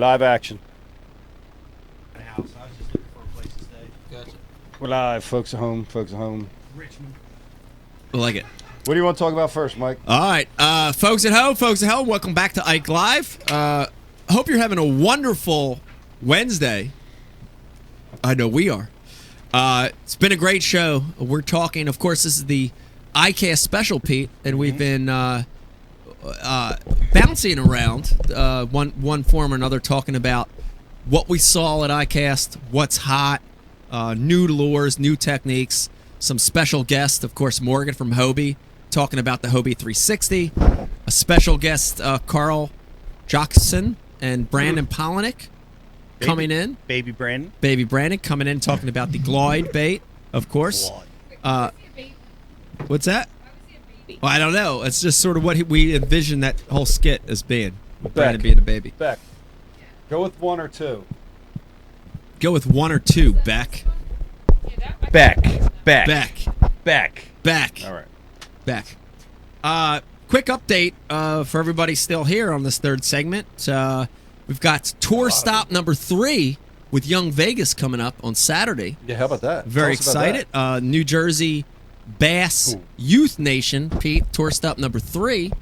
Live action. House. I was just looking for a place to stay. Gotcha. We're live. Folks at home. Folks at home. Richmond. I like it. What do you want to talk about first, Mike? All right, folks at home, welcome back to Ike Live. Hope you're having a wonderful Wednesday. I know we are. It's been a great show. We're talking, of course, this is the iCast special, Pete, and we've been bouncing around one form or another, talking about what we saw at iCast, what's hot, new lures, new techniques, some special guests, of course, Morgan from Hobie, talking about the Hobie 360, a special guest, Carl Jockson and Brandon Polinick coming in. Baby Brandon. Baby Brandon coming in, talking about the glide bait, of course. What's that? Well, I don't know. It's just sort of what we envision that whole skit as being, with Brandon being a baby. Beck. Go with one or two. Go with one or two, Beck. Beck. Back. All right. Back. Quick update for everybody still here on this third segment. We've got tour stop number 3 with Young Vegas coming up on Saturday. Yeah, how about that? Very Tell us about excited. that. New Jersey Bass Youth Nation, Pete, tour stop number 3.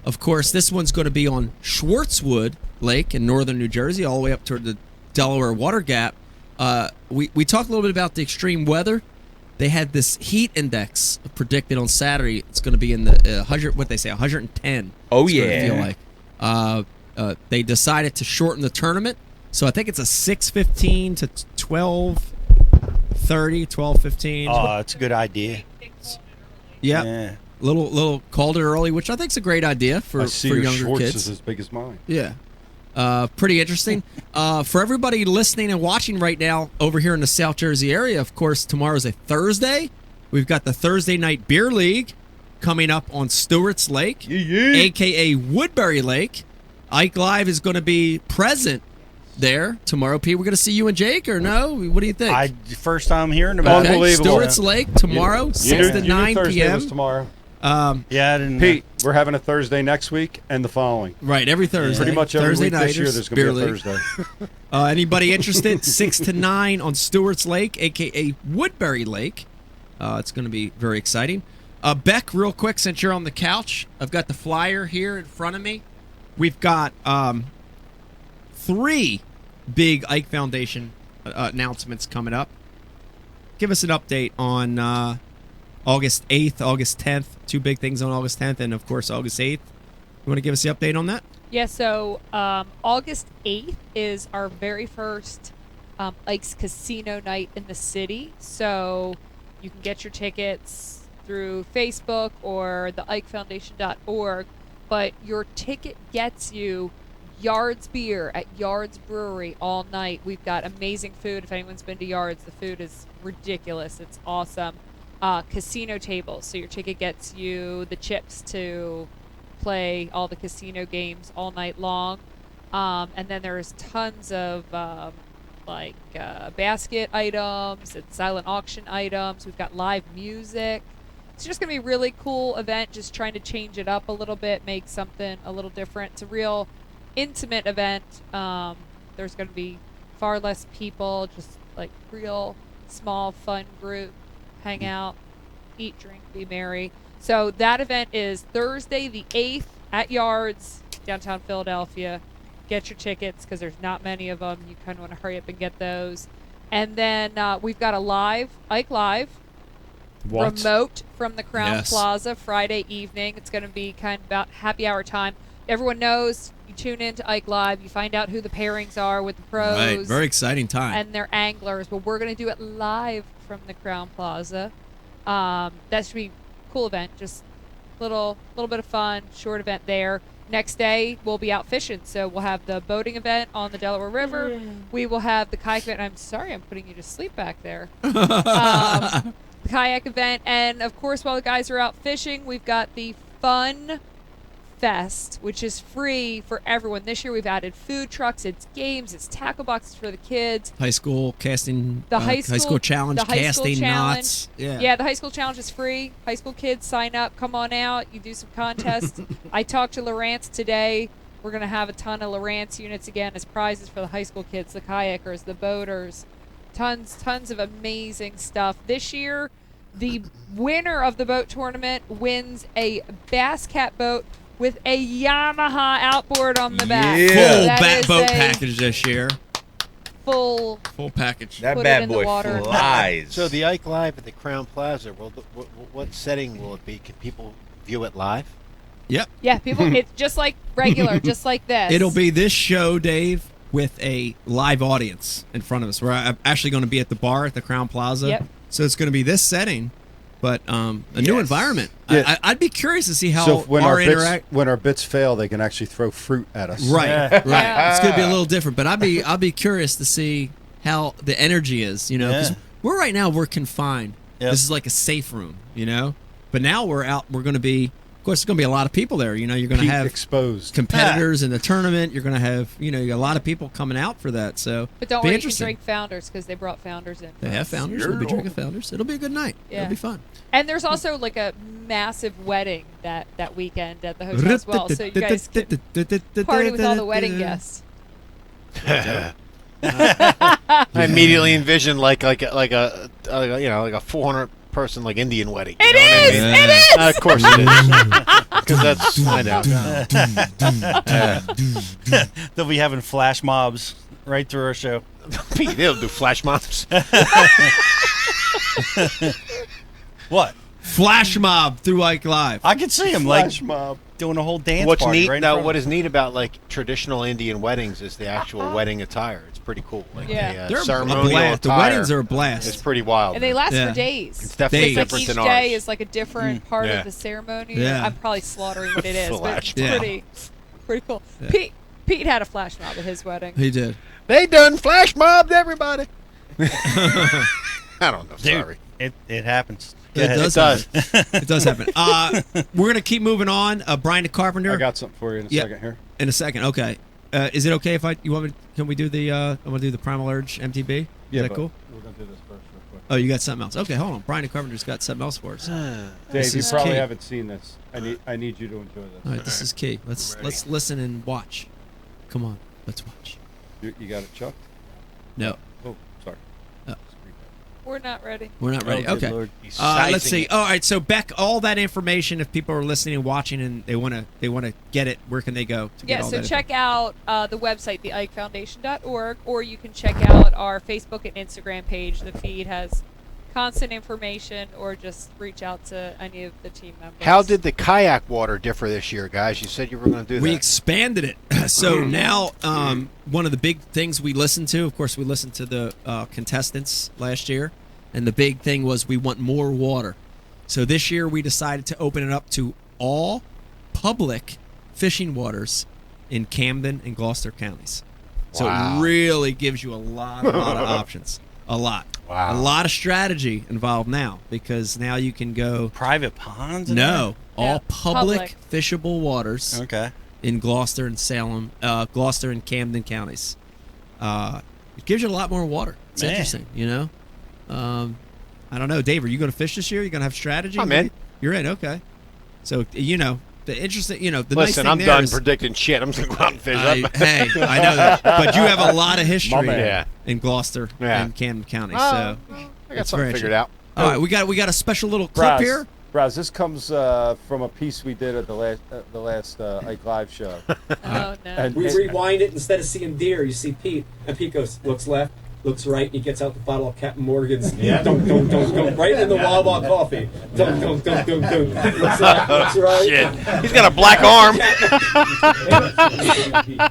Of course, this one's going to be on Schwartzwood Lake in northern New Jersey, all the way up toward the Delaware Water Gap. We talked a little bit about the extreme weather. They had this heat index predicted on Saturday. It's going to be in the 100. What they say, 110. Oh, it's yeah. gonna feel like. They decided to shorten the tournament, so I think it's a 6:15 to 12:30, 12:15. Oh, it's a good idea. Yeah. Yeah. Little colder early, which I think is a great idea for I see for your younger Schwartz kids. is as big as mine. Yeah. Pretty interesting. For everybody listening and watching right now over here in the South Jersey area, of course, tomorrow's a Thursday. We've got the Thursday Night Beer League coming up on Stewart's Lake, a.k.a. Woodbury Lake. Ike Live is going to be present there tomorrow. Pete, we're going to see you and Jake, or no? What do you think? First time hearing about Okay, it. Unbelievable. Stewart's Lake tomorrow, 6 to 9 Thursday p.m. was tomorrow. Yeah, I didn't. Pete, we're having a Thursday next week and the following. Right, every Thursday. Pretty much every Thursday week this year, nighters, there's going to be a beer league. Thursday. Anybody interested? 6 to 9 on Stewart's Lake, a.k.a. Woodbury Lake. It's going to be very exciting. Beck, real quick, since you're on the couch, I've got the flyer here in front of me. We've got 3 big Ike Foundation announcements coming up. Give us an update on August 8th, August 10th. 2 big things on August 10th, and, of course, August 8th. You want to give us the update on that? Yeah, so August 8th is our very first Ike's Casino night in the city. So you can get your tickets through Facebook or the IkeFoundation.org. But your ticket gets you Yards beer at Yards Brewery all night. We've got amazing food. If anyone's been to Yards, the food is ridiculous. It's awesome. Casino tables. So your ticket gets you the chips to play all the casino games all night long. And then there's tons of basket items and silent auction items. We've got live music. It's just going to be a really cool event, just trying to change it up a little bit, make something a little different. It's a real intimate event. There's going to be far less people, just like real small, fun group, hang out, eat, drink, be merry. So that event is Thursday the 8th at Yards, downtown Philadelphia. Get your tickets because there's not many of them. You kind of want to hurry up and get those. And then we've got a Ike Live. Remote from the Crown Plaza Friday evening. It's going to be kind of about happy hour time. Everyone knows you tune in to Ike Live, you find out who the pairings are with the pros. Right, very exciting time. And their anglers. But we're going to do it live from the Crown Plaza. That should be a cool event. Just a little bit of fun, short event there. Next day, we'll be out fishing. So we'll have the boating event on the Delaware River. We will have the kayak event. I'm sorry I'm putting you to sleep back there. The kayak event, and of course while the guys are out fishing, we've got the Fun Fest, which is free for everyone. This year we've added food trucks, it's games, it's tackle boxes for the kids. High school casting, the high school challenge, the high casting school challenge. knots. Yeah, the high school challenge is free. High school kids sign up, come on out, you do some contests. I talked to Lawrence today. We're going to have a ton of Lowrance units again as prizes for the high school kids, the kayakers, the boaters. Tons of amazing stuff. This year, the winner of the boat tournament wins a Bass Cat boat with a Yamaha outboard on the back. Full That is boat a package this year. Full package. That Put it bad in the boy water. flies. So the Ike Live at the Crown Plaza, what setting will it be? Can people view it live? Yep. Yeah, people. It's just like regular, just like this. It'll be this show, Dave, with a live audience in front of us. We're actually going to be at the bar at the Crown Plaza. Yep. So it's going to be this setting, but a new environment. Yeah. I'd be curious to see how So when our interact. when our bits fail, they can actually throw fruit at us. Right, right. Yeah. It's going to be a little different, but I'd be curious to see how the energy is. You know, 'cause we're confined. Yep. This is like a safe room. You know, but now we're out. We're going to be. Of course, there's going to be a lot of people there. You know, you're going to Pete have exposed. competitors in the tournament. You're going to have, you got a lot of people coming out for that. So, But don't be worry, you can interesting. drink Founders because they brought Founders in. They have Founders. We'll be drinking Founders. It'll be a good night. Yeah. It'll be fun. And there's also like a massive wedding that weekend at the hotel as well, so you guys can party with all the wedding guests. I immediately envisioned like a 400 person like Indian wedding. It It is! is. It is! Of course it is. Because that's I know. They'll be having flash mobs right through our show. Pete, they'll do flash mobs. What? Flash mob through Ike Live. I could see him Flash like mob. doing a whole dance What's party neat right in now? front What of is neat about like traditional Indian weddings is the actual wedding attire. It's pretty cool. Like Yeah. They're a ceremonial blast. The attire. weddings are a blast. It's pretty wild. And they last Yeah. for days. It's definitely Days. Like different each than day ours. is like a different part Yeah. of the ceremony. Yeah. I'm probably slaughtering what it is, but Flash it's mob. pretty cool. Yeah. Pete had a flash mob at his wedding. He did. They done flash mobbed everybody. I don't know. Dude, Sorry. it happens. Go It ahead. does. Happen. It does happen. We're gonna keep moving on. Brian the Carpenter. I got something for you in a Yeah. second here. In a second. Okay. Is it okay if you want me? Can we do the? I want to do the Primal Urge MTB. Is that but cool? We're gonna do this first, real quick. Oh, you got something else? Okay, hold on. Brian the Carpenter's got something else for us. Dave, This you is probably key. haven't seen this. I need you to enjoy this. All right, this is key. Let's listen and watch. Come on, let's watch. You got it, Chuck? No, Oh, sorry. Oh. We're not ready. we're not ready. Oh, good Okay. Lord. He's Let's sizing see. it. All right, so Beck, all that information. If people are listening and watching and they wanna get it, where can they go to get Yeah, all so that check out the website, theikefoundation.org, or you can check out our Facebook and Instagram page. The feed has constant information, or just reach out to any of the team members. How did the kayak water differ this year, guys? You said you were going to do We that. expanded it. So now, one of the big things we listened to, of course, we listened to the contestants last year, and the big thing was we want more water. So this year we decided to open it up to all public fishing waters in Camden and Gloucester counties. So Wow. it really gives you a lot of options. A lot. Wow. A lot of strategy involved now, because now you can go. Private ponds? in No, all Yeah, public, public. fishable waters there? Okay. in Gloucester and Salem, Gloucester and Camden counties. It gives you a lot more water. It's Man. interesting, you know. I don't know, Dave. Are you going to fish this year? You going to have strategy? I'm in. You're in. Okay. So the interesting, the nice Listen, thing I'm there done is- predicting shit. I'm just going to go out and fish. Hey, I know that, but you have a lot of history man. Yeah. in Gloucester Yeah. and Camden counties. Oh, So I got it's something very figured out. all right, we got a special little clip here. Braz, this comes from a piece we did at the last Ike Live show. Oh, no. And- We rewind it. Instead of seeing deer, you see Pete. And Pete goes, looks left, looks right, and he gets out the bottle of Captain Morgan's. Don't, right in the Wawa coffee. Don't. Looks left, looks right. Shit. He's got a black arm.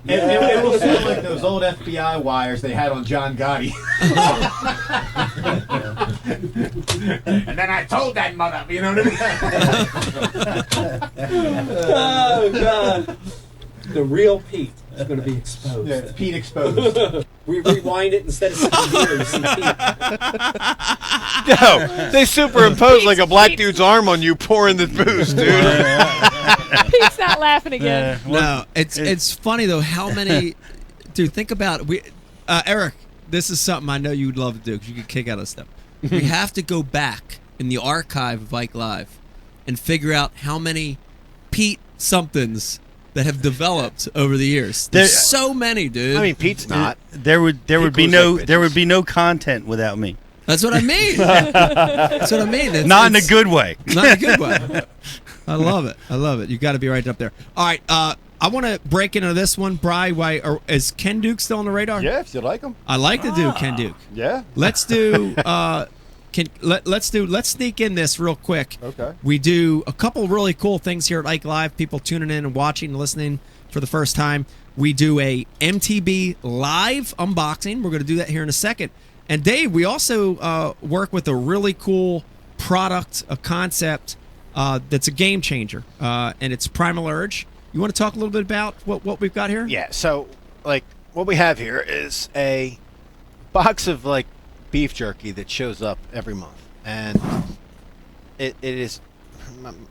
It will sound like those old FBI wires they had on John Gotti. And then I told that mother, you know what I mean? Oh, God. The real Pete is going to be exposed. Yeah, it's Pete exposed. We rewind it. Instead of seeing deer, you see Pete. No, they superimpose like a black dude's arm on you pouring the booze, dude. Pete's not laughing again. No, it's funny though how many. Dude, think about it. Eric. This is something I know you'd love to do because you could kick out of stuff. We have to go back in the archive of Ike Live and figure out how many Pete somethings that have developed over the years. There- There's so many, dude. I mean, Pete's not. There would be goes no like there would bitches. be no content without me. that's what I mean. That's what I mean. Not in a good way. Not in a good way. I love it. I love it. You got to be right up there. All right. I want to break into this one. Bri, is Ken Duke still on the radar? Yeah, if you like them. I like to do Ken Duke. Yeah. Let's do. Let's sneak in this real quick. Okay. We do a couple really cool things here at Ike Live. People tuning in and watching and listening for the first time. We do a MTB live unboxing. We're going to do that here in a second. And Dave, we also work with a really cool product, a concept that's a game changer, and it's Primal Urge. You want to talk a little bit about what we've got here? Yeah. So, like, what we have here is a box of like beef jerky that shows up every month, and it is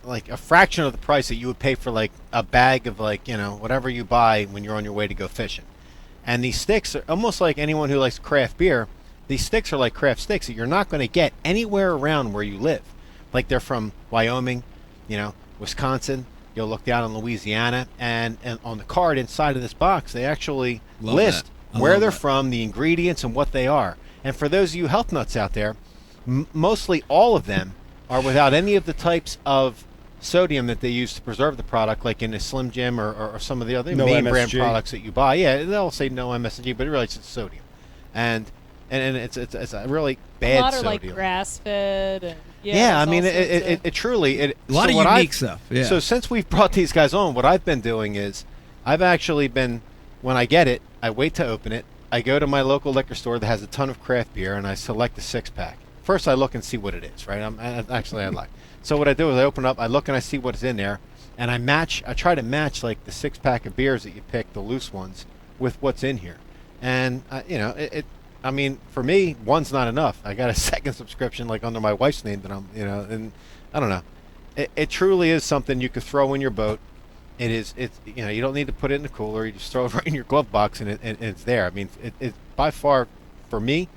like a fraction of the price that you would pay for like a bag of like whatever you buy when you're on your way to go fishing. And these sticks are almost like anyone who likes craft beer. These sticks are like craft sticks that you're not going to get anywhere around where you live. Like they're from Wyoming, Wisconsin. You'll look down in Louisiana, and on the card inside of this box, they actually Love list that. I where love they're that. from, the ingredients, and what they are. And for those of you health nuts out there, mostly all of them are without any of the types of sodium that they use to preserve the product, like in a Slim Jim or some of the other No main brand MSG. products that you buy. Yeah, they'll say no MSG, but really it's just sodium, and it's a really bad a lot are sodium. like grass fed and Yeah, I there's mean, all sorts of- it truly A lot so of what unique I've- stuff. Yeah. So since we've brought these guys on, what I've been doing is I've actually been, when I get it, I wait to open it. I go to my local liquor store that has a ton of craft beer, and I select a 6-pack. First, I look and see what it is, right? I like. So what I do is I open up, I look and I see what's in there, and I try to match like the 6-pack of beers that you pick, the loose ones, with what's in here. And I mean, for me, one's not enough. I got a second subscription, like under my wife's name, that and I don't know. It truly is something you could throw in your boat. It's you don't need to put it in the cooler. You just throw it right in your glove box, and it's there. I mean, it's by far, for me,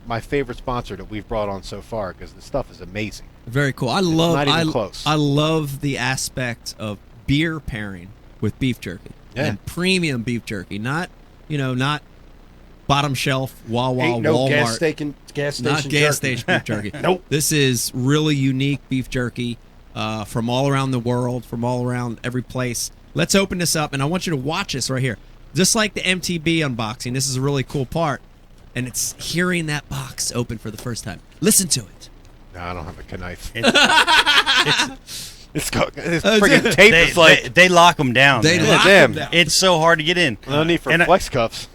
my favorite sponsor that we've brought on so far, because the stuff is amazing. Very cool. I love. not even close. I love the aspect of beer pairing with beef jerky and premium beef jerky. Not bottom shelf Wawa, Ain't no Walmart. gas station Not gas jerky. station beef jerky. Nope. This is really unique beef jerky from all around the world, from all around every place. Let's open this up, and I want you to watch this right here. Just like the MTB unboxing, this is a really cool part, and it's hearing that box open for the first time. Listen to it. No, I don't have a knife. It's Friggin' tape is like they lock them down. They man. lock damn. them down. It's so hard to get in. no need for And flex cuffs.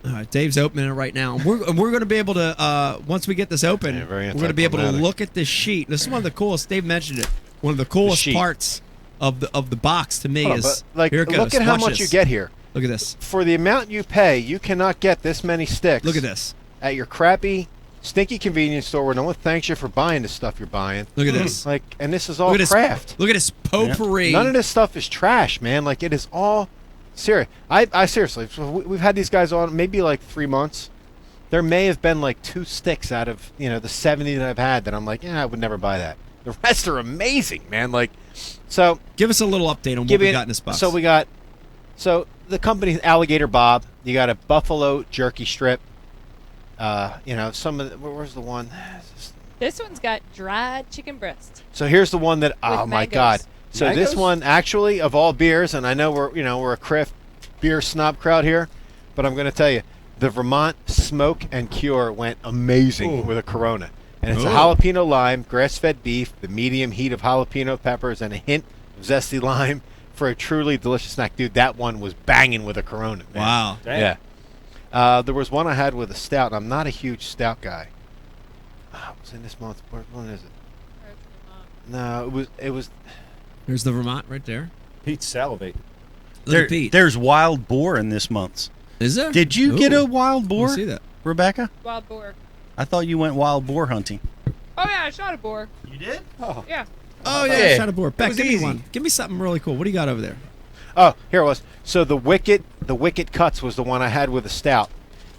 All right, Dave's opening it right now. We're going to be able to once we get this open, Yeah, very we're going to be able to anticlimactic. look at this sheet. This is one of the coolest. Dave mentioned it. One of the coolest sheet. parts of the box to me Hold on, is but, like, here it goes. look at how Watch much this. you get here. Look at this. For the amount you pay, you cannot get this many sticks. Look at this. At your crappy, stinky convenience store where no one thanks you for buying the stuff you're buying. Look at this. Like, and this is all Look at this craft. Look at this potpourri. None of this stuff is trash, man. Like, it is all serious. I seriously, so we've had these guys on maybe like 3 months. There may have been like 2 sticks out of the 70 that I've had that I'm like, yeah, I would never buy that. The rest are amazing, man. Like, so Give us a little update on what we got in this box. So the company's Alligator Bob. You got a buffalo jerky strip. Some of where's the one? This one's got dried chicken breast. So here's the one that oh my mangoes. god. So this Mangoes? one actually of all beers, and I know we're a craft beer snob crowd here, but I'm going to tell you, the Vermont Smoke and Cure went amazing with a Corona. And it's a Ooh. jalapeno lime, grass-fed beef, the medium heat of jalapeno peppers, and a hint of zesty lime for a truly delicious snack. Dude, that one was banging with a Corona, man. Wow. Damn. Yeah. There was one I had with a stout, and I'm not a huge stout guy. It was in this month. What one is it? No, it was. There's the Vermont right there. Pete's salivate. Look at Pete. There's wild boar in this month's. Is there? Did you get Ooh. a wild I boar, see that. Rebecca? Wild boar. I thought you went wild boar hunting. Oh yeah, I shot a boar. You did? Yeah. Oh yeah, Yeah. shot a board. Beck, was give me easy. one. Give me something really cool. What do you got over there? Oh, here it was. So the Wicked Cuts was the one I had with a stout,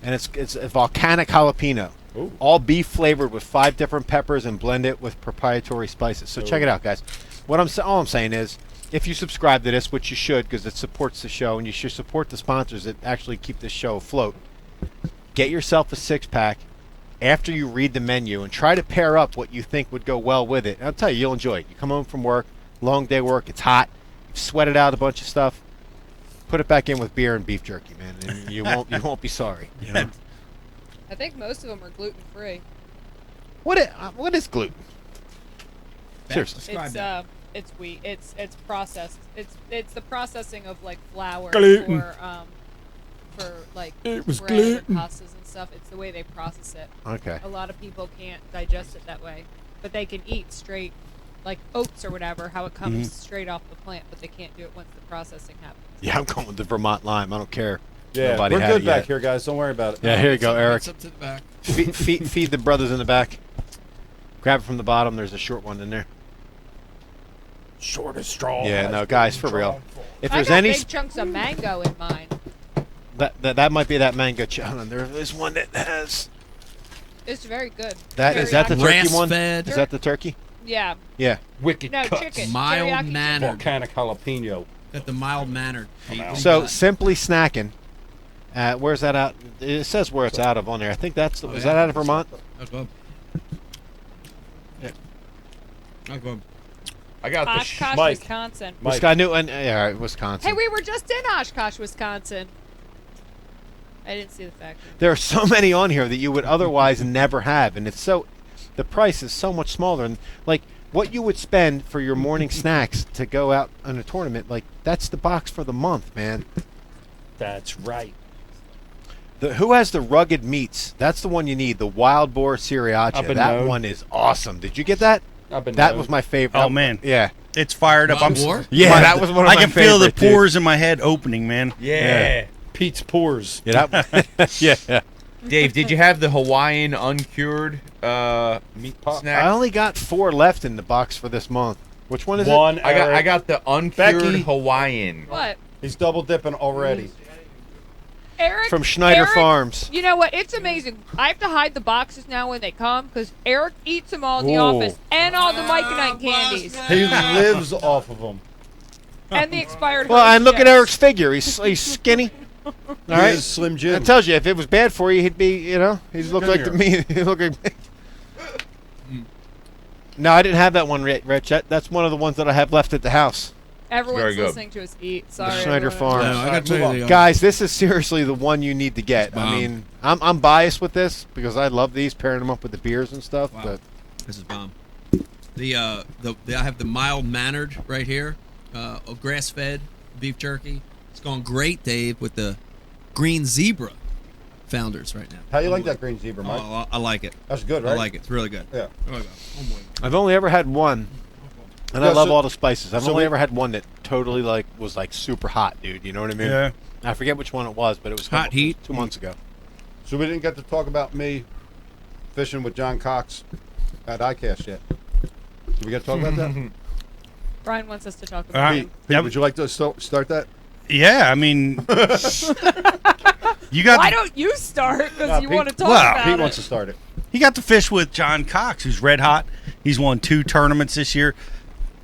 and it's a volcanic jalapeno, Ooh. all beef flavored with 5 different peppers and blend it with proprietary spices. So check it out, guys. All I'm saying is, if you subscribe to this, which you should because it supports the show, and you should support the sponsors that actually keep this show afloat, get yourself a 6-pack after you read the menu and try to pair up what you think would go well with it. And I'll tell you, you'll enjoy it. You come home from work, long day work, it's hot, you've sweated out a bunch of stuff, put it back in with beer and beef jerky, man, and you won't be sorry. You know? I think most of them are gluten free. What is gluten? Seriously. Describe that. It's wheat. It's processed. It's the processing of like flour Gluten. for like It was bread gluten. or pastas and stuff. It's the way they process it. Okay. A lot of people can't digest it that way, but they can eat straight, like oats or whatever, how it comes straight off the plant, but they can't do it once the processing happens. Yeah, I'm going with the Vermont lime. I don't care. Yeah, Nobody we're had good it back yet. here, guys. Don't worry about it. Yeah, here you go, Eric. It's up to the back. Feed the brothers in the back. Grab it from the bottom. There's a short one in there. Short as straw. Yeah, no, guys, for real. If I there's got any, big chunks of mango in mine. that might be that mango. Hold on, there is one that has. It's very good. That is that the Teriyaki. turkey one? Grass-fed. Is that the turkey? Yeah. Yeah. Wicked No, cuts. chicken. Mild Teriyaki mannered. Volcanic jalapeno. Got the mild mannered. So simply snacking. Where's that out? It says where it's out of on there. I think that's. Oh, Is yeah. that out of Vermont? I'll go. Yeah. I'll go. I got the Oshkosh, Mike. Wisconsin. Mike. Yeah, Wisconsin. Hey, we were just in Oshkosh, Wisconsin. I didn't see the factory. There are so many on here that you would otherwise never have, and the price is so much smaller. And like what you would spend for your morning snacks to go out on a tournament, like that's the box for the month, man. That's right. Who has the rugged meats? That's the one you need. The wild boar sriracha. I've been That known. one is awesome. Did you get that? That was my favorite. Oh, man. Yeah. It's fired up. Wild boar? Yeah, that was one of I my can feel the favorite, dude. pores in my head opening, man. Yeah. Pete's Pours. Yeah. Yeah. Dave, did you have the Hawaiian uncured Meat pop. snack? I only got 4 left in the box for this month. Which one is One. I Eric. got the uncured Becky. Hawaiian. What? He's double dipping already. Eric? it? From Schneider Eric, Farms. You know what? It's amazing. I have to hide the boxes now when they come because Eric eats them all in the Ooh. office and all the Mike and Ike candies He lives off of them. and the expired. Well, and look at Hershey Eric's figure. He's skinny. All He right. is Slim That Jim. tells you if it was bad for you, he'd be, he'd look like me. He'd look like me. No, I didn't have that one, Rich. That's one of the ones that I have left at the house. Everyone's Very good. listening to us eat. Sorry. Schneider everyone. Farms. No, I Alright, got to move tell on. you, Guys, this is seriously the one you need to get. I Bomb. mean, I'm biased with this because I love these, pairing them up with the beers and stuff. Wow. But This is bomb. I have the mild mannered right here, grass fed beef jerky. It's going great, Dave, with the green zebra founders right now. How you like that green zebra, Mike? Oh, I like it. That's good, right? I like it. It's really good. Yeah. Oh, I've only ever had one, and I Yeah, love so- all the spices. I've so only we- ever had one that totally was super hot, dude. You know what I mean? Yeah. I forget which one it was, but it was Hot heat? 2 months ago. So we didn't get to talk about me fishing with John Cox at iCast yet. Did we get to talk about that? Brian wants us to talk about Pete, it. Pete, would you like to start that? Yeah, I mean, you got Why to, don't you start? Because No, you Pete- want to talk Well, about Pete it. wants to start it. you got to fish with John Cox, who's red hot. He's won 2 tournaments this year.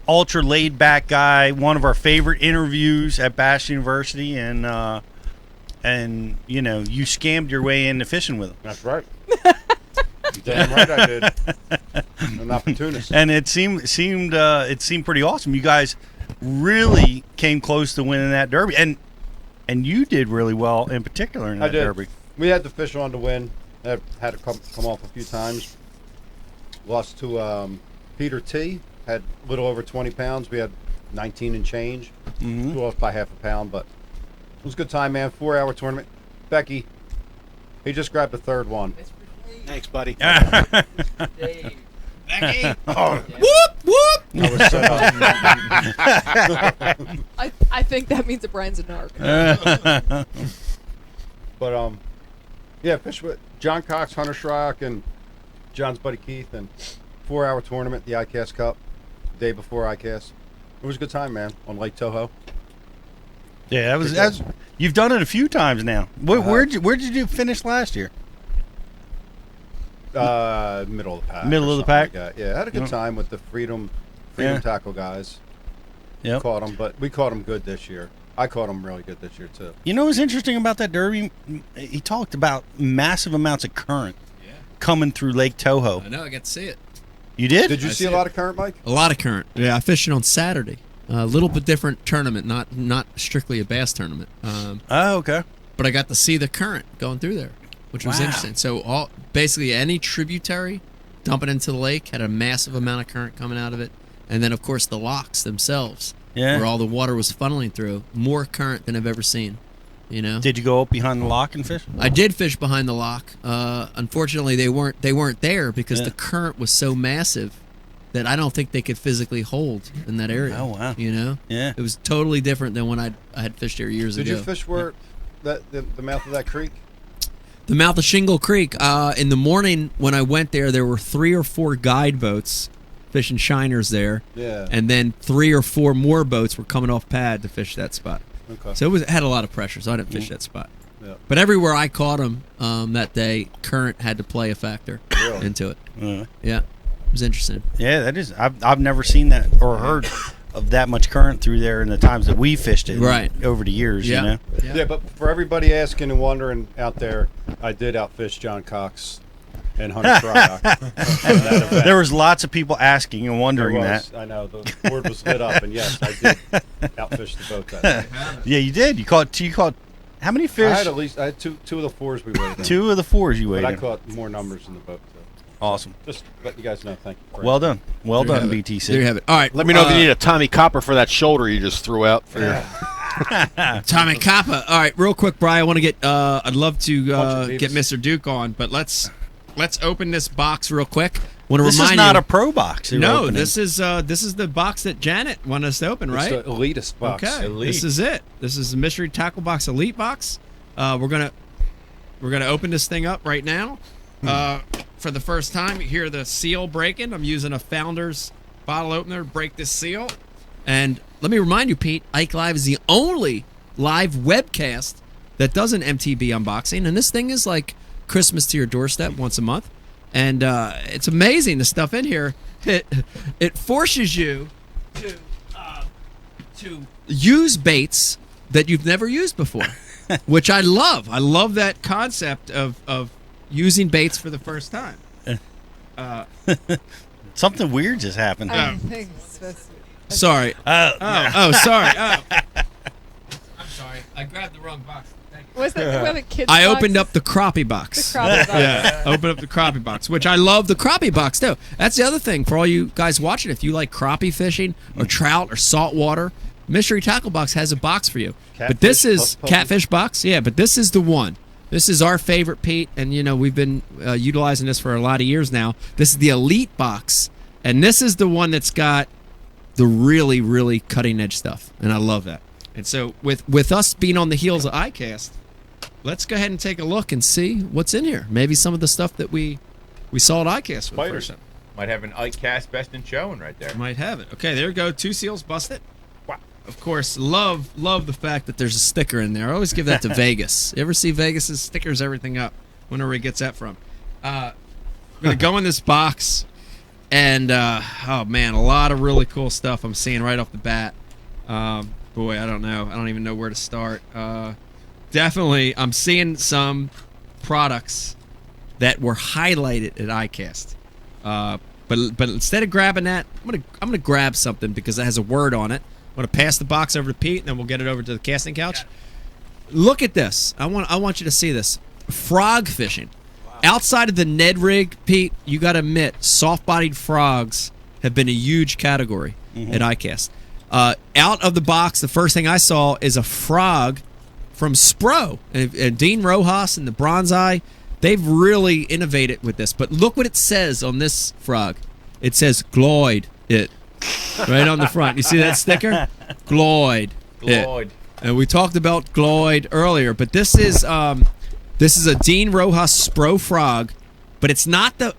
Ultra laid back guy. One of our favorite interviews at Bass University, and you scammed your way into fishing with him. That's right. Damn right I did. An opportunist. And it seemed pretty awesome. You guys really came close to winning that derby, and you did really well in particular in I that did. derby. We had the fish on to win. Had to come off a few times. Lost to Peter T. Had a little over 20 pounds. We had 19 and change. Mhm. Flew off by half a pound, but it was a good time, man. 4-hour tournament. Becky, he just grabbed the third one. Thanks, buddy. Becky. Oh, Whoop whoop. I was set up. I think that means that Brian's a narc. But yeah, fish with John Cox, Hunter Schrock, and John's buddy Keith, and 4-hour tournament, the iCast Cup, day before iCast. It was a good time, man, on Lake Toho. Yeah, that's you've done it a few times now. Where did you finish last year? Middle of the pack. Middle or of the something pack? like that. Yeah, I had a good Yeah. time with the Freedom Yeah. Tackle guys. Yep. caught them, but we caught them good this year. I caught them really good this year too. You know what's interesting about that derby? He talked about massive amounts of current coming through Lake Toho. I know. I got to see it. You did? Did you see a lot of current, Mike? A lot of current. Yeah, I fished it on Saturday. A little bit different tournament, not strictly a bass tournament. Oh, okay. But I got to see the current going through there, which was Wow. interesting. So basically any tributary dumping into the lake had a massive amount of current coming out of it. And then, of course, the locks themselves, where all the water was funneling through, more current than I've ever seen. You know? Did you go up behind the lock and fish? I did fish behind the lock. Unfortunately, they weren't there because the current was so massive that I don't think they could physically hold in that area. Oh, wow. You know? Yeah. It was totally different than when I had fished here years Did ago. you fish where the mouth of that creek? The mouth of Shingle Creek. In the morning when I went there were 3 or 4 guide boats fishing shiners there. Yeah. And then 3 or 4 more boats were coming off pad to fish that spot. Okay. So it had a lot of pressure, so I didn't fish that spot. Yeah. But everywhere I caught them that day, current had to play a factor Really? into it. Uh, Yeah, it was interesting. yeah, that is. I've never seen that or heard of that much current through there in the times that we fished it. Right. Over the years, Yeah. you know. Yeah, but for everybody asking and wondering out there, I did outfish John Cox and Hunter Shryock. There was lots of people asking and There wondering was, that. I know the board was lit up, and yes, I did outfish the boat that day. Yeah, you did. You caught how many fish? I had two of the 4s we weighed in. 2 of the 4s you but weighed I in. caught more numbers in the boat. So. Awesome. Just let you guys know. Thank you. For Well done. Well There you done, have it. BTC. There you have it. All right. Let me know if you need a Tommy Copper for that shoulder you just threw out. For your... Tommy Kappa. All right, real quick, Brian. I want to get. I'd love to Bunch of get Beavis. Mr. Duke on, but let's open this box real quick. Want to This remind is not you, a pro box. you're No, opening. this is the box that Janet wanted us to open, It's right? the elitist box. Okay, Elite. this is it. This is the Mystery Tackle Box Elite box. We're gonna open this thing up right now. For the first time, you hear the seal breaking. I'm using a Founder's bottle opener to break this seal. And let me remind you, Pete, Ike Live is the only live webcast that does an MTB unboxing, and this thing is like Christmas to your doorstep once a month. And it's amazing, the stuff in here. It forces you to use baits that you've never used before, which I love. I love that concept of using baits for the first time. Something weird just happened. I think it's supposed to- Sorry. Uh, Sorry. I'm sorry. I grabbed the wrong box. Thank you. Was that we have kids? I opened up the crappie box. The crappie box. Yeah, open up the crappie box, which I love the crappie box too. That's the other thing for all you guys watching. If you like crappie fishing or trout or saltwater, Mystery Tackle Box has a box for you. But this Catfish, is puff puppy. catfish box, yeah. But this is the one. This is our favorite, Pete, and you know we've been utilizing this for a lot of years now. This is the Elite box, and this is the one that's got the really, really cutting edge stuff, and I love that. And so with us being on the heels of iCast, let's go ahead and take a look and see what's in here. Maybe some of the stuff that we saw at iCast for the Spiders. first time. Might have an iCast best in showing right there. Might have it. Okay, there you go. 2 seals busted. Wow. Of course, love the fact that there's a sticker in there. I always give that to Vegas. You ever see Vegas's stickers everything up? Wonder where he gets that from. I'm gonna go in this box, and oh man, a lot of really cool stuff I'm seeing right off the bat. Boy, I don't know. I don't even know where to start. Definitely, I'm seeing some products that were highlighted at iCast. But instead of grabbing that, I'm gonna grab something because it has a word on it. I'm gonna pass the box over to Pete, and then we'll get it over to the casting couch. Look at this. I want you to see this. Frog fishing. Outside of the Ned rig, Pete, you got to admit, soft-bodied frogs have been a huge category at iCast. Out of the box, the first thing I saw is a frog from Spro. And Dean Rojas and the Bronzeye, they've really innovated with this. But look what it says on this frog. It says Gloyd it. Right on the front. You see that sticker? Gloyd. Gloyd. And we talked about Gloyd earlier, but this is a Dean Rojas Spro frog, but it's not the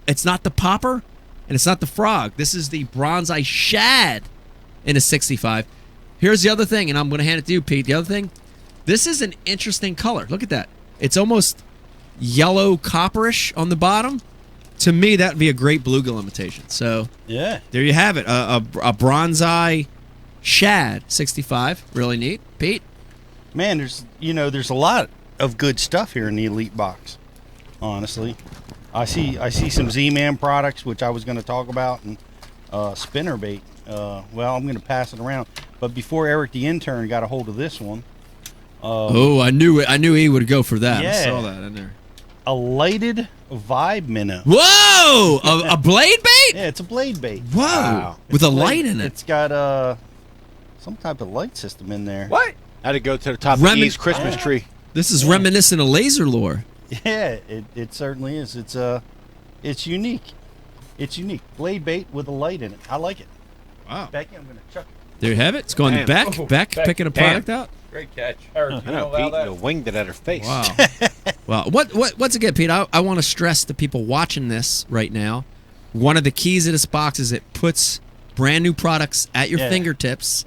popper and it's not the frog. This is the Bronzeye shad in a 65. Here's the other thing, and I'm going to hand it to you, Pete. The other thing, this is an interesting color. Look at that. It's almost yellow copperish on the bottom. To me, that would be a great bluegill imitation. So Yeah. there you have it. A Bronzeye Shad 65, really neat. Pete, Man, there's a lot of good stuff here in the Elite box. Honestly, I see some Z-Man products, which I was going to talk about, and spinnerbait. Well, I'm going to pass it around. But before Eric the intern got a hold of this one, I knew he would go for that. I Yeah. saw that in there. a lighted vibe minnow. Whoa, a blade bait? Yeah, it's a blade bait. Whoa, Wow. with a Blade- light in it. It's got some type of light system in there. What? I had to go to the top of Remi- E's Christmas tree. This is reminiscent of laser lure. Yeah, it certainly is. It's unique. It's unique. Blade bait with a light in it. I like it. Wow. Becky, I'm gonna chuck it. There you have it. It's going to Damn. Beck. Oh, Beck Beck. picking a product out. Great catch. Eric, I know, Pete winged it at her face. Wow. Well, what's again, Pete? I want to stress to people watching this right now. One of the keys of this box is it puts brand new products at your Yeah. fingertips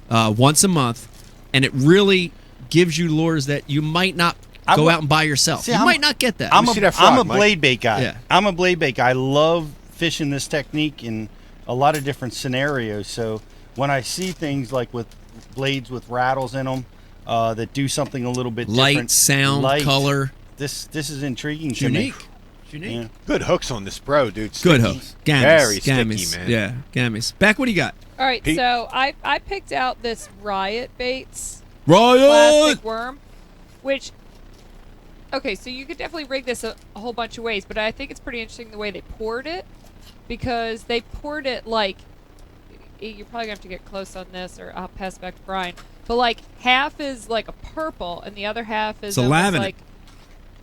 once a month, and it really gives you lures that you might not I go wa- out and buy yourself. See, you I'm- might not get that. I'm me a, see that I'm frog, a Mike. blade bait guy. Yeah. I'm a blade bait guy. I love fishing this technique in a lot of different scenarios. So when I see things like with blades with rattles in them that do something a little bit Light, different, sound, light, color. this is intriguing It's to me. unique. It's unique. Yeah. Good hooks on this bro, dude. Good Sticky. hooks. Gammies. Very Gammies. sticky, man. Yeah, gammies. Beck, what do you got? All right, Pete? so I picked out this Riot Baits Riot! plastic worm, which, okay, so you could definitely rig this a whole bunch of ways, but I think it's pretty interesting the way they poured it, because they poured it like, you're probably going to have to get close on this, or I'll pass it back to Brian, but like half is like a purple, and the other half is It's a almost laminate.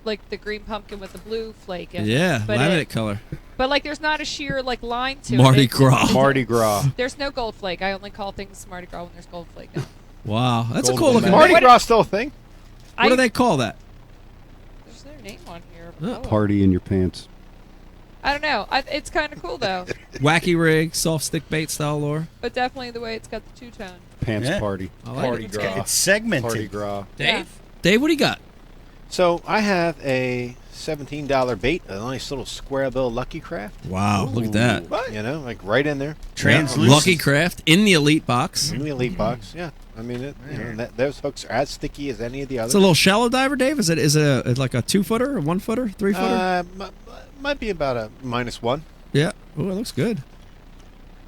like the green pumpkin with the blue flake in it. Yeah, but laminate color. But like there's not a sheer like line to Mardi it. Gras. Mardi Gras. There's no gold flake. I only call things Mardi Gras when there's gold flake in it. Wow, that's a Golden cool looking. man. Mardi What- Gras still a thing? What do they call that? There's their name on here. Oh. Party in your pants. I don't know. It's kind of cool though, Wacky rig, soft stick bait style lure. but definitely the way it's got the two-tone. Pants Yeah. party. I like Party it. Gras. It's segmented. Mardi Gras. Dave? Dave, what do you got? So I have a $17 bait, a nice little square bill Lucky Craft. Wow, look at that. You know, like right in there. Translucent. Lucky Craft in the Elite box. In the Elite box. Yeah. I mean, those hooks are as sticky as any of the others. It's a little shallow diver, Dave. Is it like a 2-footer, a 1-footer, 3-footer? Might be about a -1. Yeah. Oh, it looks good.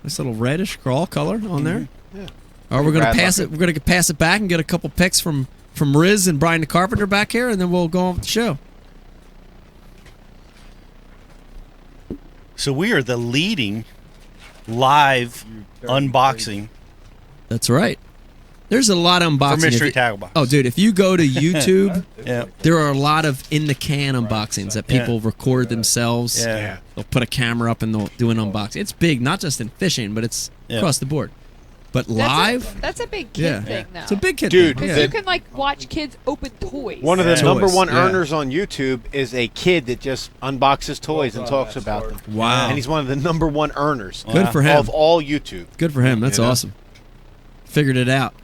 Nice little reddish crawl color on there. Yeah. All right, we're gonna Brad pass Lucky. it. We're gonna pass it back and get a couple picks from Riz and Brian the Carpenter back here, and then we'll go on with the show. So we are the leading live unboxing That's right. There's a lot of for unboxing. Mystery If you- Tackle Box. Oh, dude, if you go to YouTube, Yeah. there are a lot of in the can unboxings that people record themselves. Yeah. They'll put a camera up and they'll do an unboxing. It's big, not just in fishing, but it's Yeah. across the board. But live, That's a big kid yeah, thing though. it's a big kid Dude, thing. Because Yeah. you can like watch kids open toys. One of the Yeah. number Toys, one yeah. earners on YouTube is a kid that just unboxes toys and talks about them. Wow. And he's one of the number one earners Good for him. of all YouTube. Good for him. That's You know? awesome. Figured it out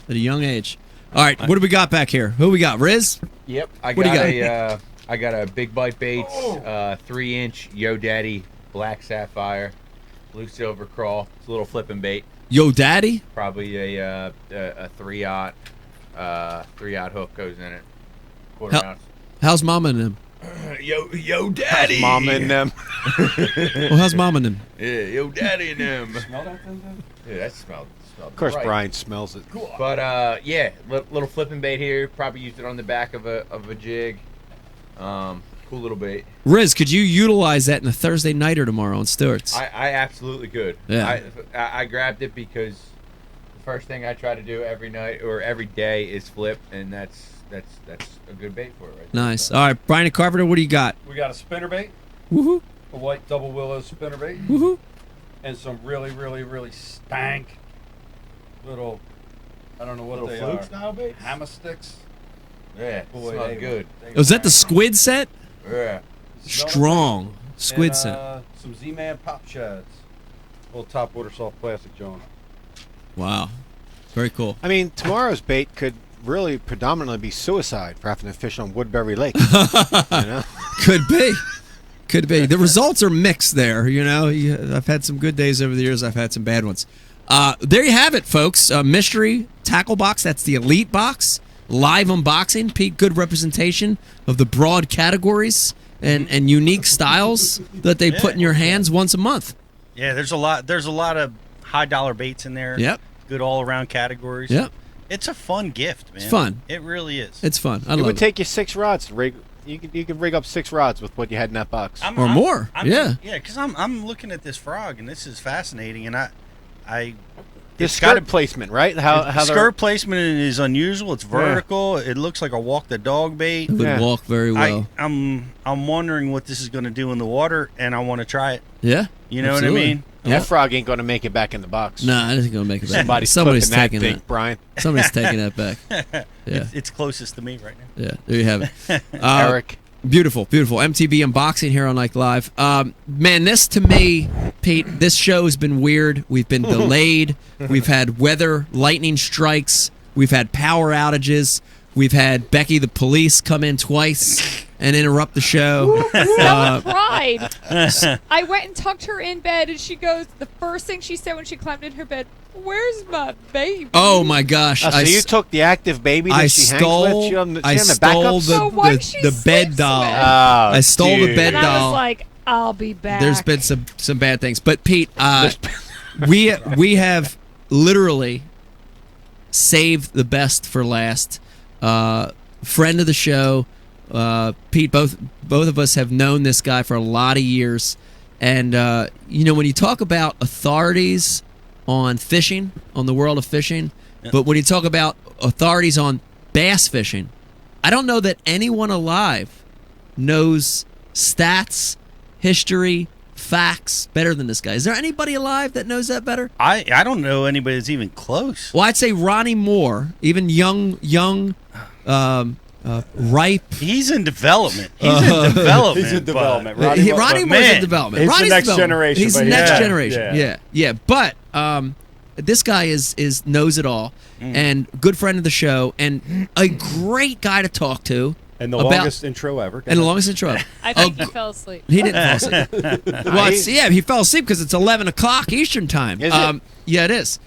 at a young age. All right, what do we got back here? Who we got? Riz? Yep. I What do got you I got a Big Bite Baits 3-inch Yo Daddy Black Sapphire Blue Silver Crawl. It's a little flipping bait. Yo Daddy? Probably a 3-aught 3-aught hook goes in it. Quarter How- ounce. How's Mama and them? Yo Daddy. Mom and them. Well, how's Mama and them? Yeah, Yo Daddy and them. Yeah, that smelled Of course, right. Brian smells it. But yeah, little flipping bait here. Probably used it on the back of a jig. Cool little bait. Riz, could you utilize that in a Thursday nighter tomorrow on Stewart's? I absolutely could. Yeah. I grabbed it because the first thing I try to do every night or every day is flip, and that's a good bait for it. Right there. Nice. All right, Brian Carpenter, what do you got? We got a spinnerbait, Woohoo! a white double willow spinnerbait, Woohoo! and some really, really, really stank little, I don't know what they are. style baits. Hammer sticks. Yeah, Boy, smells they- good. they Was that the whack. squid set? Yeah. Strong squid And, set. some Z-Man pop shads. Little top water soft plastic, John. Wow. Very cool. I mean, tomorrow's bait could really predominantly be suicide for having to fish on Woodbury Lake. You know? Could be. Could be. The results are mixed there, you know. I've had some good days over the years. I've had some bad ones. There you have it, folks. Mystery tackle box. That's the elite box. Live unboxing. Pete, good representation of the broad categories and unique styles that they put in your hands once a month. Yeah, there's a lot of high dollar baits in there. Yep. Good all around categories. Yep. It's a fun gift, man. It's fun. It really is. It's fun. I It love would it. take you 6 rods to rig. You could rig up 6 rods with what you had in that box. Or more. Yeah. Yeah, because I'm looking at this frog and this is fascinating, and I The it's skirt gotta- placement, right? How the they're- skirt placement is unusual. It's vertical. It looks like a walk the dog bait. It would Yeah. walk very well. I'm wondering what this is going to do in the water, and I want to try it. Yeah. You know Absolutely. what I mean? That frog ain't going to make it back in the box. Nah, I isn't gonna make it back. Somebody's Somebody's cooking that taking thing, that. Brian. Somebody's taking that back. Yeah. It's closest to me right now. Yeah. There you have it. Eric. Beautiful, beautiful. MTV unboxing here on Ike Live. Man, this to me, Pete, this show has been weird. We've been delayed. We've had weather, lightning strikes. We've had power outages. We've had Becky the police come in twice and interrupt the show. Stella cried. I went and tucked her in bed, and she goes, the first thing she said when she climbed in her bed, "Where's my baby?" Oh my gosh! So you took the active baby that I she stole. hangs with? She on the I backups? So why she the bed sleeps doll. with? I stole the dude. bed And I doll. was like, I'll be back. There's been some bad things, but Pete, we have literally saved the best for last. Friend of the show, Pete. Both of us have known this guy for a lot of years, and when you talk about authorities on fishing, on the world of fishing, but when you talk about authorities on bass fishing, I don't know that anyone alive knows stats, history, facts better than this guy. Is there anybody alive that knows that better? I don't know anybody that's even close. Well, I'd say Ronnie Moore, even young, ripe. He's in development. He's in development. He's in development. but- Ronnie Moore's in development. he's the Ronnie's next development. generation, He's but the yeah. next generation. Yeah. Yeah. But this guy is knows it all, and good friend of the show, and a great guy to talk to. And the about- longest intro ever. And the longest intro ever. I think he fell asleep. He didn't fall asleep. Well, he fell asleep because it's 11 o'clock Eastern time. Is it? Yeah, it is.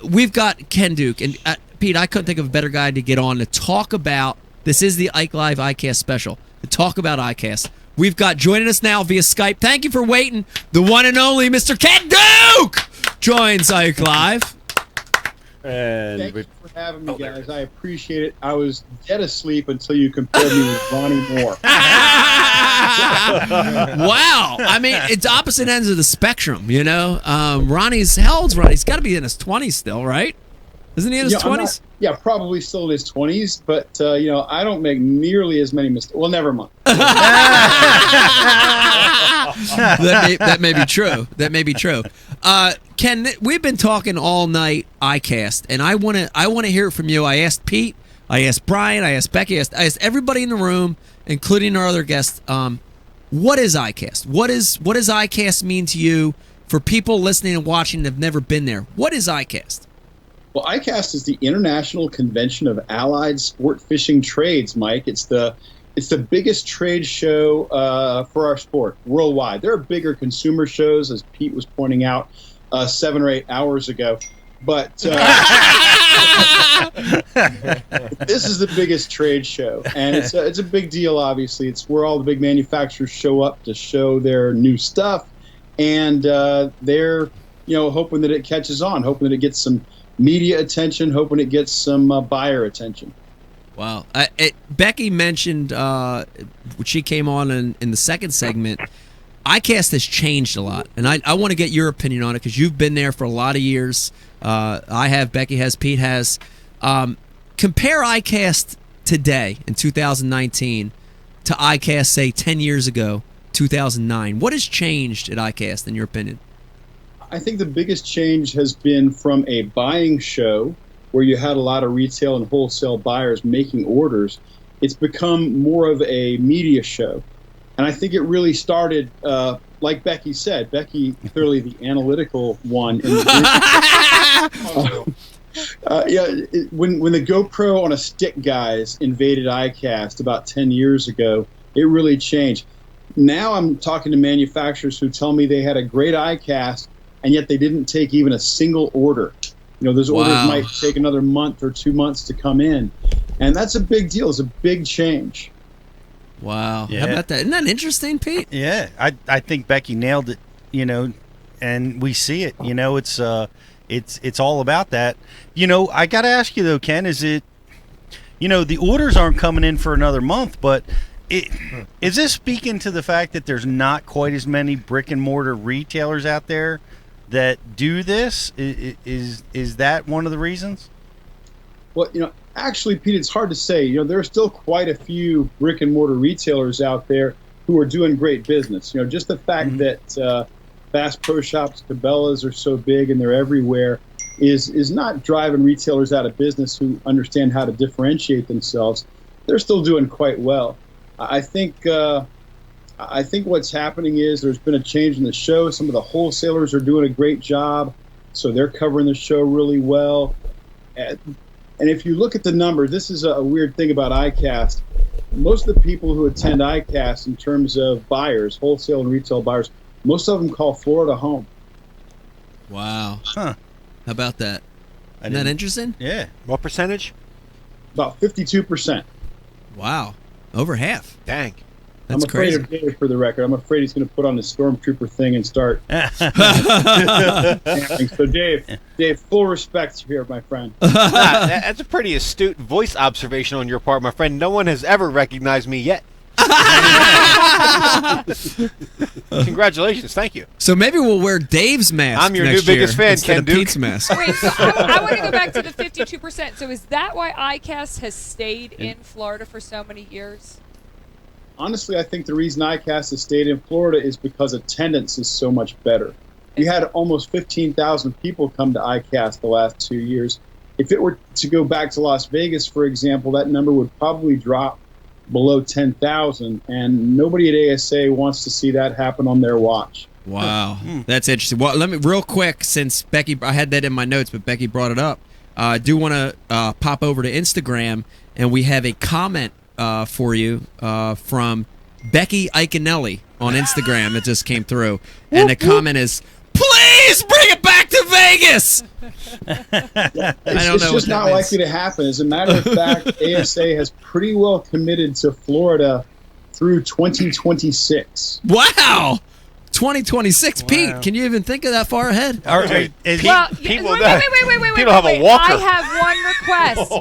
We've got Ken Duke. And Pete, I couldn't think of a better guy to get on to talk about, this is the Ike Live iCast special, to talk about iCast. We've got joining us now via Skype. Thank you for waiting. The one and only Mr. Ken Duke joins Ike Live. And Thank you for having me, guys. I appreciate it. I was dead asleep until you compared me with Ronnie Moore. Wow. I mean, it's opposite ends of the spectrum, you know? Ronnie's, how old's Ronnie? He's got to be in his 20s still, right? Isn't he in his I'm 20s? Yeah, probably still in his 20s, but, I don't make nearly as many mistakes. Well, never mind. That may be true. That may be true. Ken, we've been talking all night iCast, and I want to hear it from you. I asked Pete, I asked Brian, I asked Becky, I asked everybody in the room, including our other guests. What is iCast? What does iCast mean to you? For people listening and watching that have never been there, what is iCast? Well, iCast is the International Convention of Allied Sport Fishing Trades, Mike. It's the biggest trade show for our sport worldwide. There are bigger consumer shows, as Pete was pointing out 7 or 8 hours ago. But this is the biggest trade show, and it's a big deal. Obviously, it's where all the big manufacturers show up to show their new stuff, and they're hoping that it catches on, hoping that it gets some media attention, hoping it gets some buyer attention. Wow. Becky mentioned she came on in the second segment. iCast has changed a lot, and I want to get your opinion on it because you've been there for a lot of years. I have, Becky has, Pete has. Compare iCast today in 2019 to iCast, say, 10 years ago, 2009. What has changed at iCast, in your opinion? I think the biggest change has been from a buying show where you had a lot of retail and wholesale buyers making orders. It's become more of a media show. And I think it really started, like Becky said, Becky, clearly the analytical one. In the group. When the GoPro on a stick guys invaded iCast about 10 years ago, it really changed. Now I'm talking to manufacturers who tell me they had a great iCast, and yet they didn't take even a single order. Those orders Wow. might take another month or 2 months to come in, and that's a big deal. It's a big change. Wow. Yeah. How about that? Isn't that interesting, Pete? Yeah, I think Becky nailed it. And we see it. It's all about that. I got to ask you though, Ken, is it? The orders aren't coming in for another month, but is this speaking to the fact that there's not quite as many brick and mortar retailers out there that do this? Is that one of the reasons? Well, actually, Pete, it's hard to say. There are still quite a few brick and mortar retailers out there who are doing great business. Just the fact that Bass Pro Shops, Cabela's are so big and they're everywhere is not driving retailers out of business who understand how to differentiate themselves. They're still doing quite well. I think what's happening is there's been a change in the show. Some of the wholesalers are doing a great job, so they're covering the show really well. And if you look at the numbers, this is a weird thing about iCast. Most of the people who attend iCast in terms of buyers, wholesale and retail buyers, most of them call Florida home. Wow. Huh. How about that? I Isn't that didn't- interesting? Yeah. What percentage? About 52%. Wow. Over half. Dang. That's I'm afraid crazy. of Dave, for the record. I'm afraid he's going to put on the stormtrooper thing and start. So, Dave, full respect here, my friend. That's a pretty astute voice observation on your part, my friend. No one has ever recognized me yet. Congratulations. Thank you. So maybe we'll wear Dave's mask. I'm your next new biggest year fan, instead Ken of Duke. Pete's mask. Wait, so I want to go back to the 52%. So is that why iCast has stayed in Florida for so many years? Honestly, I think the reason iCast has stayed in Florida is because attendance is so much better. We had almost 15,000 people come to iCast the last 2 years. If it were to go back to Las Vegas, for example, that number would probably drop below 10,000, and nobody at ASA wants to see that happen on their watch. Wow, that's interesting. Well, let me real quick, since Becky, I had that in my notes, but Becky brought it up. I do want to pop over to Instagram, and we have a comment for you from Becky Iconelli on Instagram. It just came through, and the comment is, "Please bring it back to Vegas." It's just not likely to happen. As a matter of fact, ASA has pretty well committed to Florida through 2026. Wow. 2026, Pete. Can you even think of that far ahead? All right. Well, people wait, that- wait, people have a wait. walker. I have one request.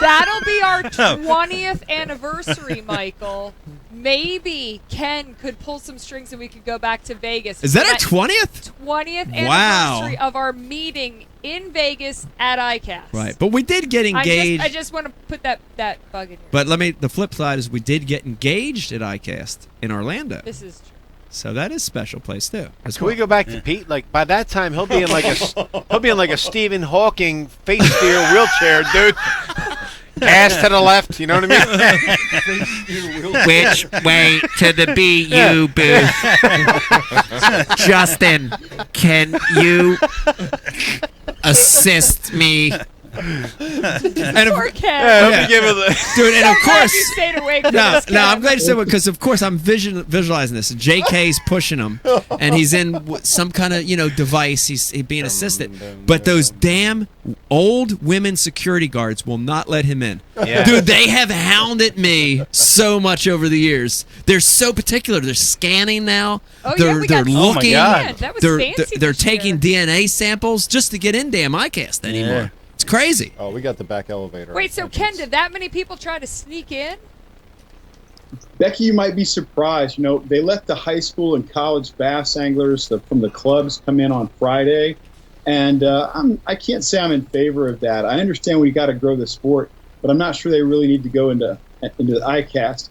That'll be our 20th anniversary, Michael. Maybe Ken could pull some strings and we could go back to Vegas. Is that our 20th? 20th Wow. anniversary of our meeting in Vegas at iCast. Right, but we did get engaged. I just want to put that bug in here. But the flip side is we did get engaged at iCast in Orlando. This is true. So that is a special place too. Can we go back to Pete? Like by that time, he'll be in like a Stephen Hawking face steer wheelchair, dude. Ass to the left, you know what I mean? Which way to the BU booth? Justin, can you assist me? And Poor Ken. Let me give it Dude, and of So glad course, you stayed awake for no, this, Ken. I'm glad you said it because, of course, I'm visualizing this. JK's pushing him, and he's in some kind of device. He's being assisted, but those damn old women security guards will not let him in. Yeah. Dude, they have hounded me so much over the years. They're so particular. They're scanning now. Oh, they're yeah, we got looking. God. That was they're fancy they're this year. taking DNA samples just to get in damn iCast anymore. Yeah. It's crazy. Oh, we got the back elevator. Wait, so Ken, did that many people try to sneak in? Becky, you might be surprised. They let the high school and college bass anglers from the clubs come in on Friday, and I can't say I'm in favor of that. I understand we got to grow the sport, but I'm not sure they really need to go into the iCast.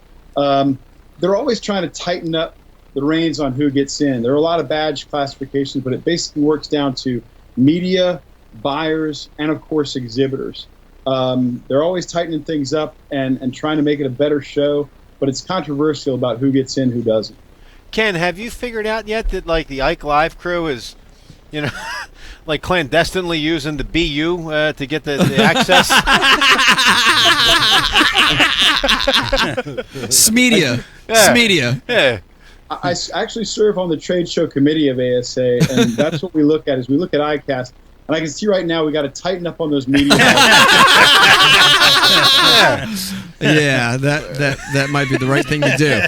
They're always trying to tighten up the reins on who gets in. There are a lot of badge classifications, but it basically works down to media, buyers, and of course exhibitors. They're always tightening things up and trying to make it a better show, but it's controversial about who gets in, who doesn't. Ken, have you figured out yet that like the Ike Live crew is, like clandestinely using the BU to get the access? Smedia. Yeah. Smedia. Yeah. I actually serve on the trade show committee of ASA, and that's what we look at. Is we look at iCast, and I can see right now we got to tighten up on those media. Yeah, that might be the right thing to do.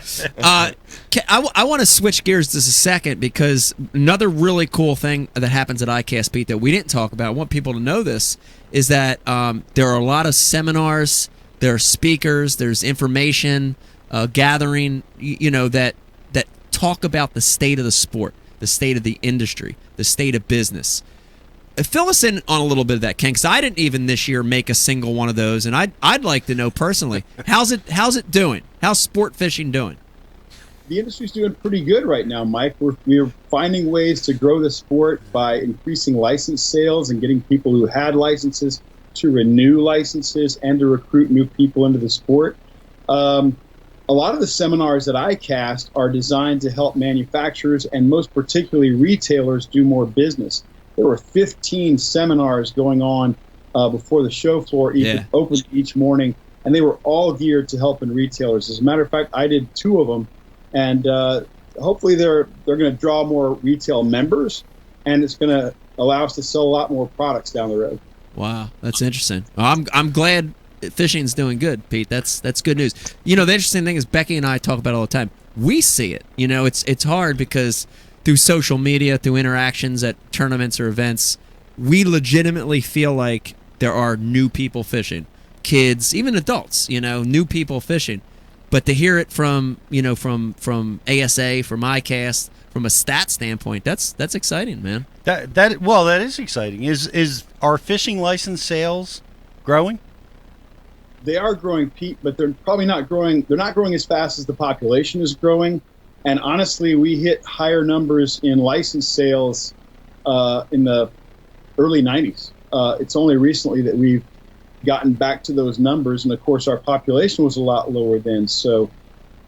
I want to switch gears just a second, because another really cool thing that happens at iCast, Pete, that we didn't talk about, I want people to know this, is that there are a lot of seminars, there are speakers, there's information gathering, that talk about the state of the sport, the state of the industry, the state of business. Fill us in on a little bit of that, Ken, because I didn't even this year make a single one of those, and I'd like to know personally, how's it doing? How's sport fishing doing? The industry's doing pretty good right now, Mike. We're finding ways to grow the sport by increasing license sales and getting people who had licenses to renew licenses and to recruit new people into the sport. A lot of the seminars at iCast are designed to help manufacturers and most particularly retailers do more business. There were 15 seminars going on before the show floor opened each morning, and they were all geared to helping retailers. As a matter of fact, I did 2 of them, and hopefully they're going to draw more retail members, and it's going to allow us to sell a lot more products down the road. Wow, that's interesting. I'm glad fishing's doing good, Pete. That's good news. The interesting thing is Becky and I talk about it all the time. We see it. It's hard because through social media, through interactions at tournaments or events, we legitimately feel like there are new people fishing, kids, even adults. New people fishing. But to hear it from from ASA, from iCast, from a stat standpoint, that's exciting, man. That is exciting. Is our fishing license sales growing? They are growing, Pete, but they're probably not growing. They're not growing as fast as the population is growing. And honestly, we hit higher numbers in license sales in the early 90s. It's only recently that we've gotten back to those numbers. And of course, our population was a lot lower then. So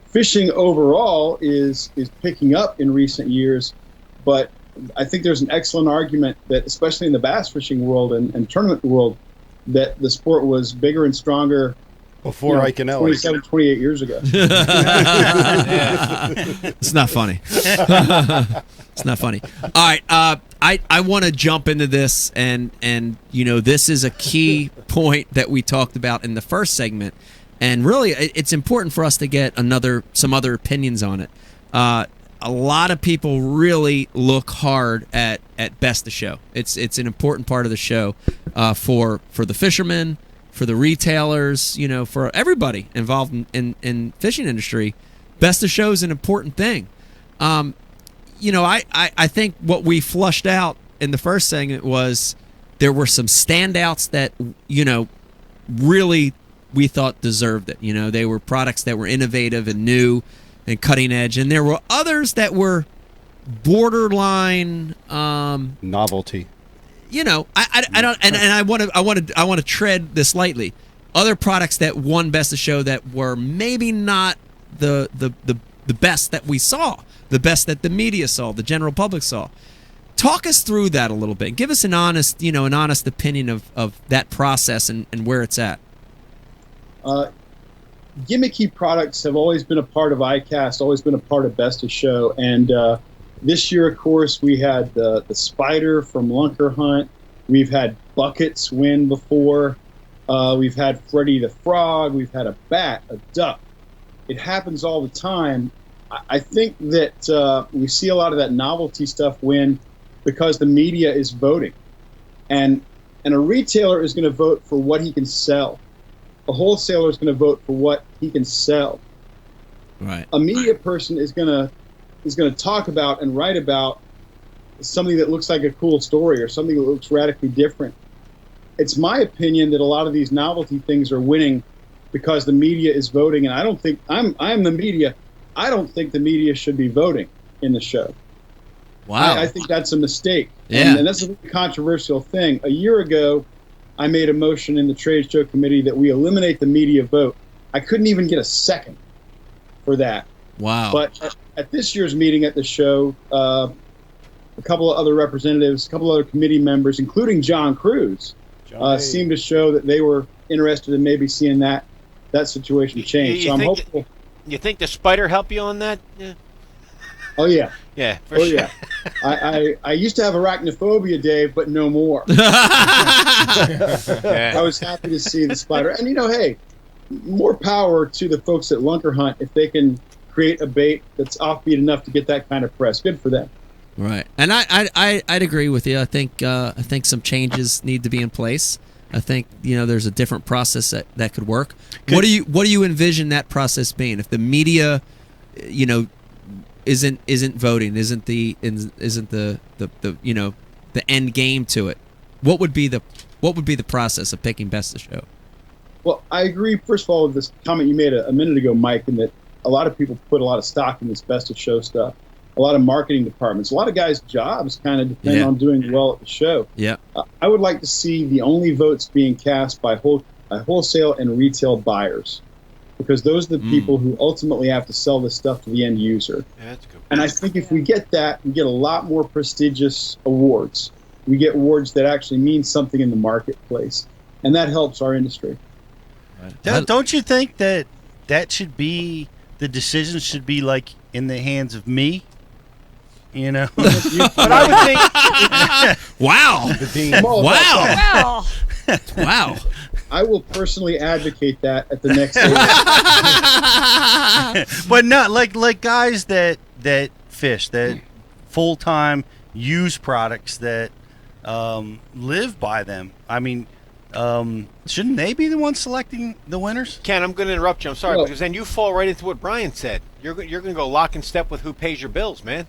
fishing overall is picking up in recent years. But I think there's an excellent argument that, especially in the bass fishing world and tournament world, that the sport was bigger and stronger before Ike and Ellie. 27, 28 years ago. It's not funny. It's not funny. All right, I want to jump into this, and this is a key point that we talked about in the first segment, and really it's important for us to get some other opinions on it. A lot of people really look hard at Best of Show. It's an important part of the show for the fishermen, for the retailers, for everybody involved in fishing industry. Best of Show is an important thing. I think what we flushed out in the first segment was there were some standouts that really we thought deserved it. They were products that were innovative and new and cutting edge, and there were others that were borderline novelty. I don't, and I want to tread this lightly. Other products that won Best of Show that were maybe not the best that we saw, the best that the media saw, the general public saw. Talk us through that a little bit. Give us an honest opinion of that process and where it's at. Gimmicky products have always been a part of iCast, always been a part of Best of Show. And this year, of course, we had the Spider from Lunker Hunt. We've had buckets win before. We've had Freddy the Frog. We've had a bat, a duck. It happens all the time. I think that we see a lot of that novelty stuff win because the media is voting. And a retailer is going to vote for what he can sell. A wholesaler is going to vote for what he can sell. Right. A media person is going to talk about and write about something that looks like a cool story or something that looks radically different. It's my opinion that a lot of these novelty things are winning because the media is voting, and I don't think I'm the media. I don't think the media should be voting in the show. Wow. I think that's a mistake. Yeah. And that's a controversial thing. A year ago, I made a motion in the trade show committee that we eliminate the media vote. I couldn't even get a second for that. Wow. But at this year's meeting at the show, a couple of other representatives, a couple of other committee members, including John Cruz, seemed to show that they were interested in maybe seeing that situation change. So I'm hopeful. You think the Spider helped you on that? Yeah. Oh yeah. Yeah, for Oh sure. yeah. I used to have arachnophobia, Dave, but no more. Yeah. I was happy to see the spider. And hey, more power to the folks at Lunker Hunt if they can create a bait that's offbeat enough to get that kind of press. Good for them. Right, and I'd agree with you. I think some changes need to be in place. I think there's a different process that could work. What do you envision that process being? If the media, isn't voting, isn't the end game to it, what would be the process of picking best of show? Well, I agree. First of all, with this comment you made a minute ago, Mike, in that a lot of people put a lot of stock in this best of show stuff. A lot of marketing departments, a lot of guys' jobs kind of depend on doing well at the show. Yeah. I would like to see the only votes being cast by wholesale and retail buyers, because those are the people who ultimately have to sell this stuff to the end user. Yeah, that's good. And I think if we get that, we get a lot more prestigious awards. We get awards that actually mean something in the marketplace, and that helps our industry. Don't you think that should be, the decision should be like in the hands of me? But I would think. Wow. Wow. Well, Wow. I will personally advocate that at the next meeting. But not like guys that fish, that full time use products, that live by them. I mean, shouldn't they be the ones selecting the winners? Ken, I'm going to interrupt you. I'm sorry, Well- because then you fall right into what Brian said. You're going to go lock in step with who pays your bills, man.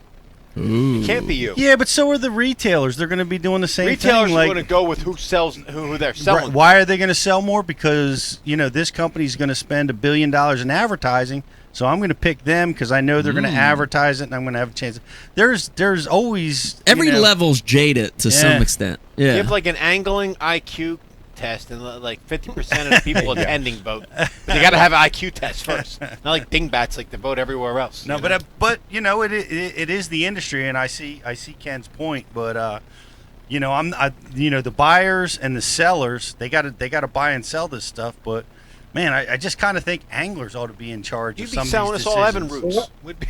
It can't be you. Yeah, but so are the retailers. They're going to be doing the same Retailers thing. are going to go with who sells, who they're selling. Why are they going to sell more? Because this company's going to spend $1 billion in advertising, so I'm going to pick them because I know they're going to advertise it, and I'm going to have a chance. There's always Every level's jaded to some extent. Yeah. You have like an angling IQ test, and like 50% of the people attending vote. They got to have an IQ test first. Not like dingbats like they vote everywhere else. No, but it is the industry, and I see Ken's point, but the buyers and the sellers, they got to buy and sell this stuff, but man, I just kind of think anglers ought to be in charge You'd of be some selling of these us all Evan decisions. roots. Would be.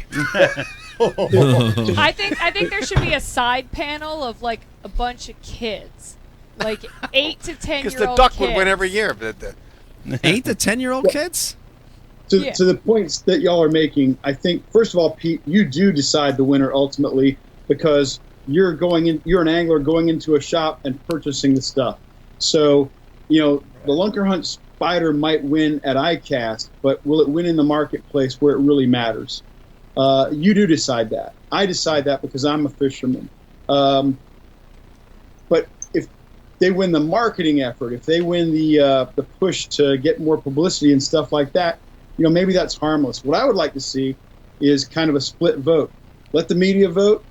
I think there should be a side panel of like a bunch of kids, like 8 to 10 year old Because the duck would win every year. 8 to 10-year-old kids? To Yeah. the points that y'all are making, I think, first of all, Pete, you do decide the winner ultimately, because you're an angler going into a shop and purchasing the stuff. So, the Lunker Hunt spider might win at iCast, but will it win in the marketplace where it really matters? You do decide that. I decide that because I'm a fisherman. But if they win the marketing effort, if they win the push to get more publicity and stuff like that, maybe that's harmless. What I would like to see is kind of a split vote. Let the media vote,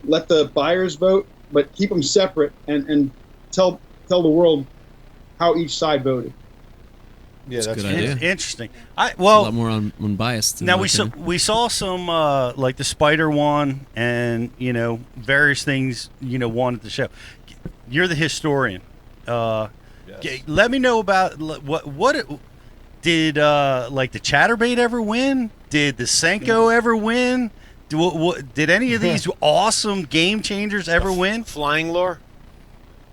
let the buyers vote, but keep them separate and tell the world how each side voted. Yeah, that's a good idea. Interesting. A lot more unbiased. Now we saw some like the spider one, and various things won at the show. You're the historian. Let me know about what did like the chatterbait ever win? Did the Senko ever win? Did any of these awesome game changers ever win? Flying lure?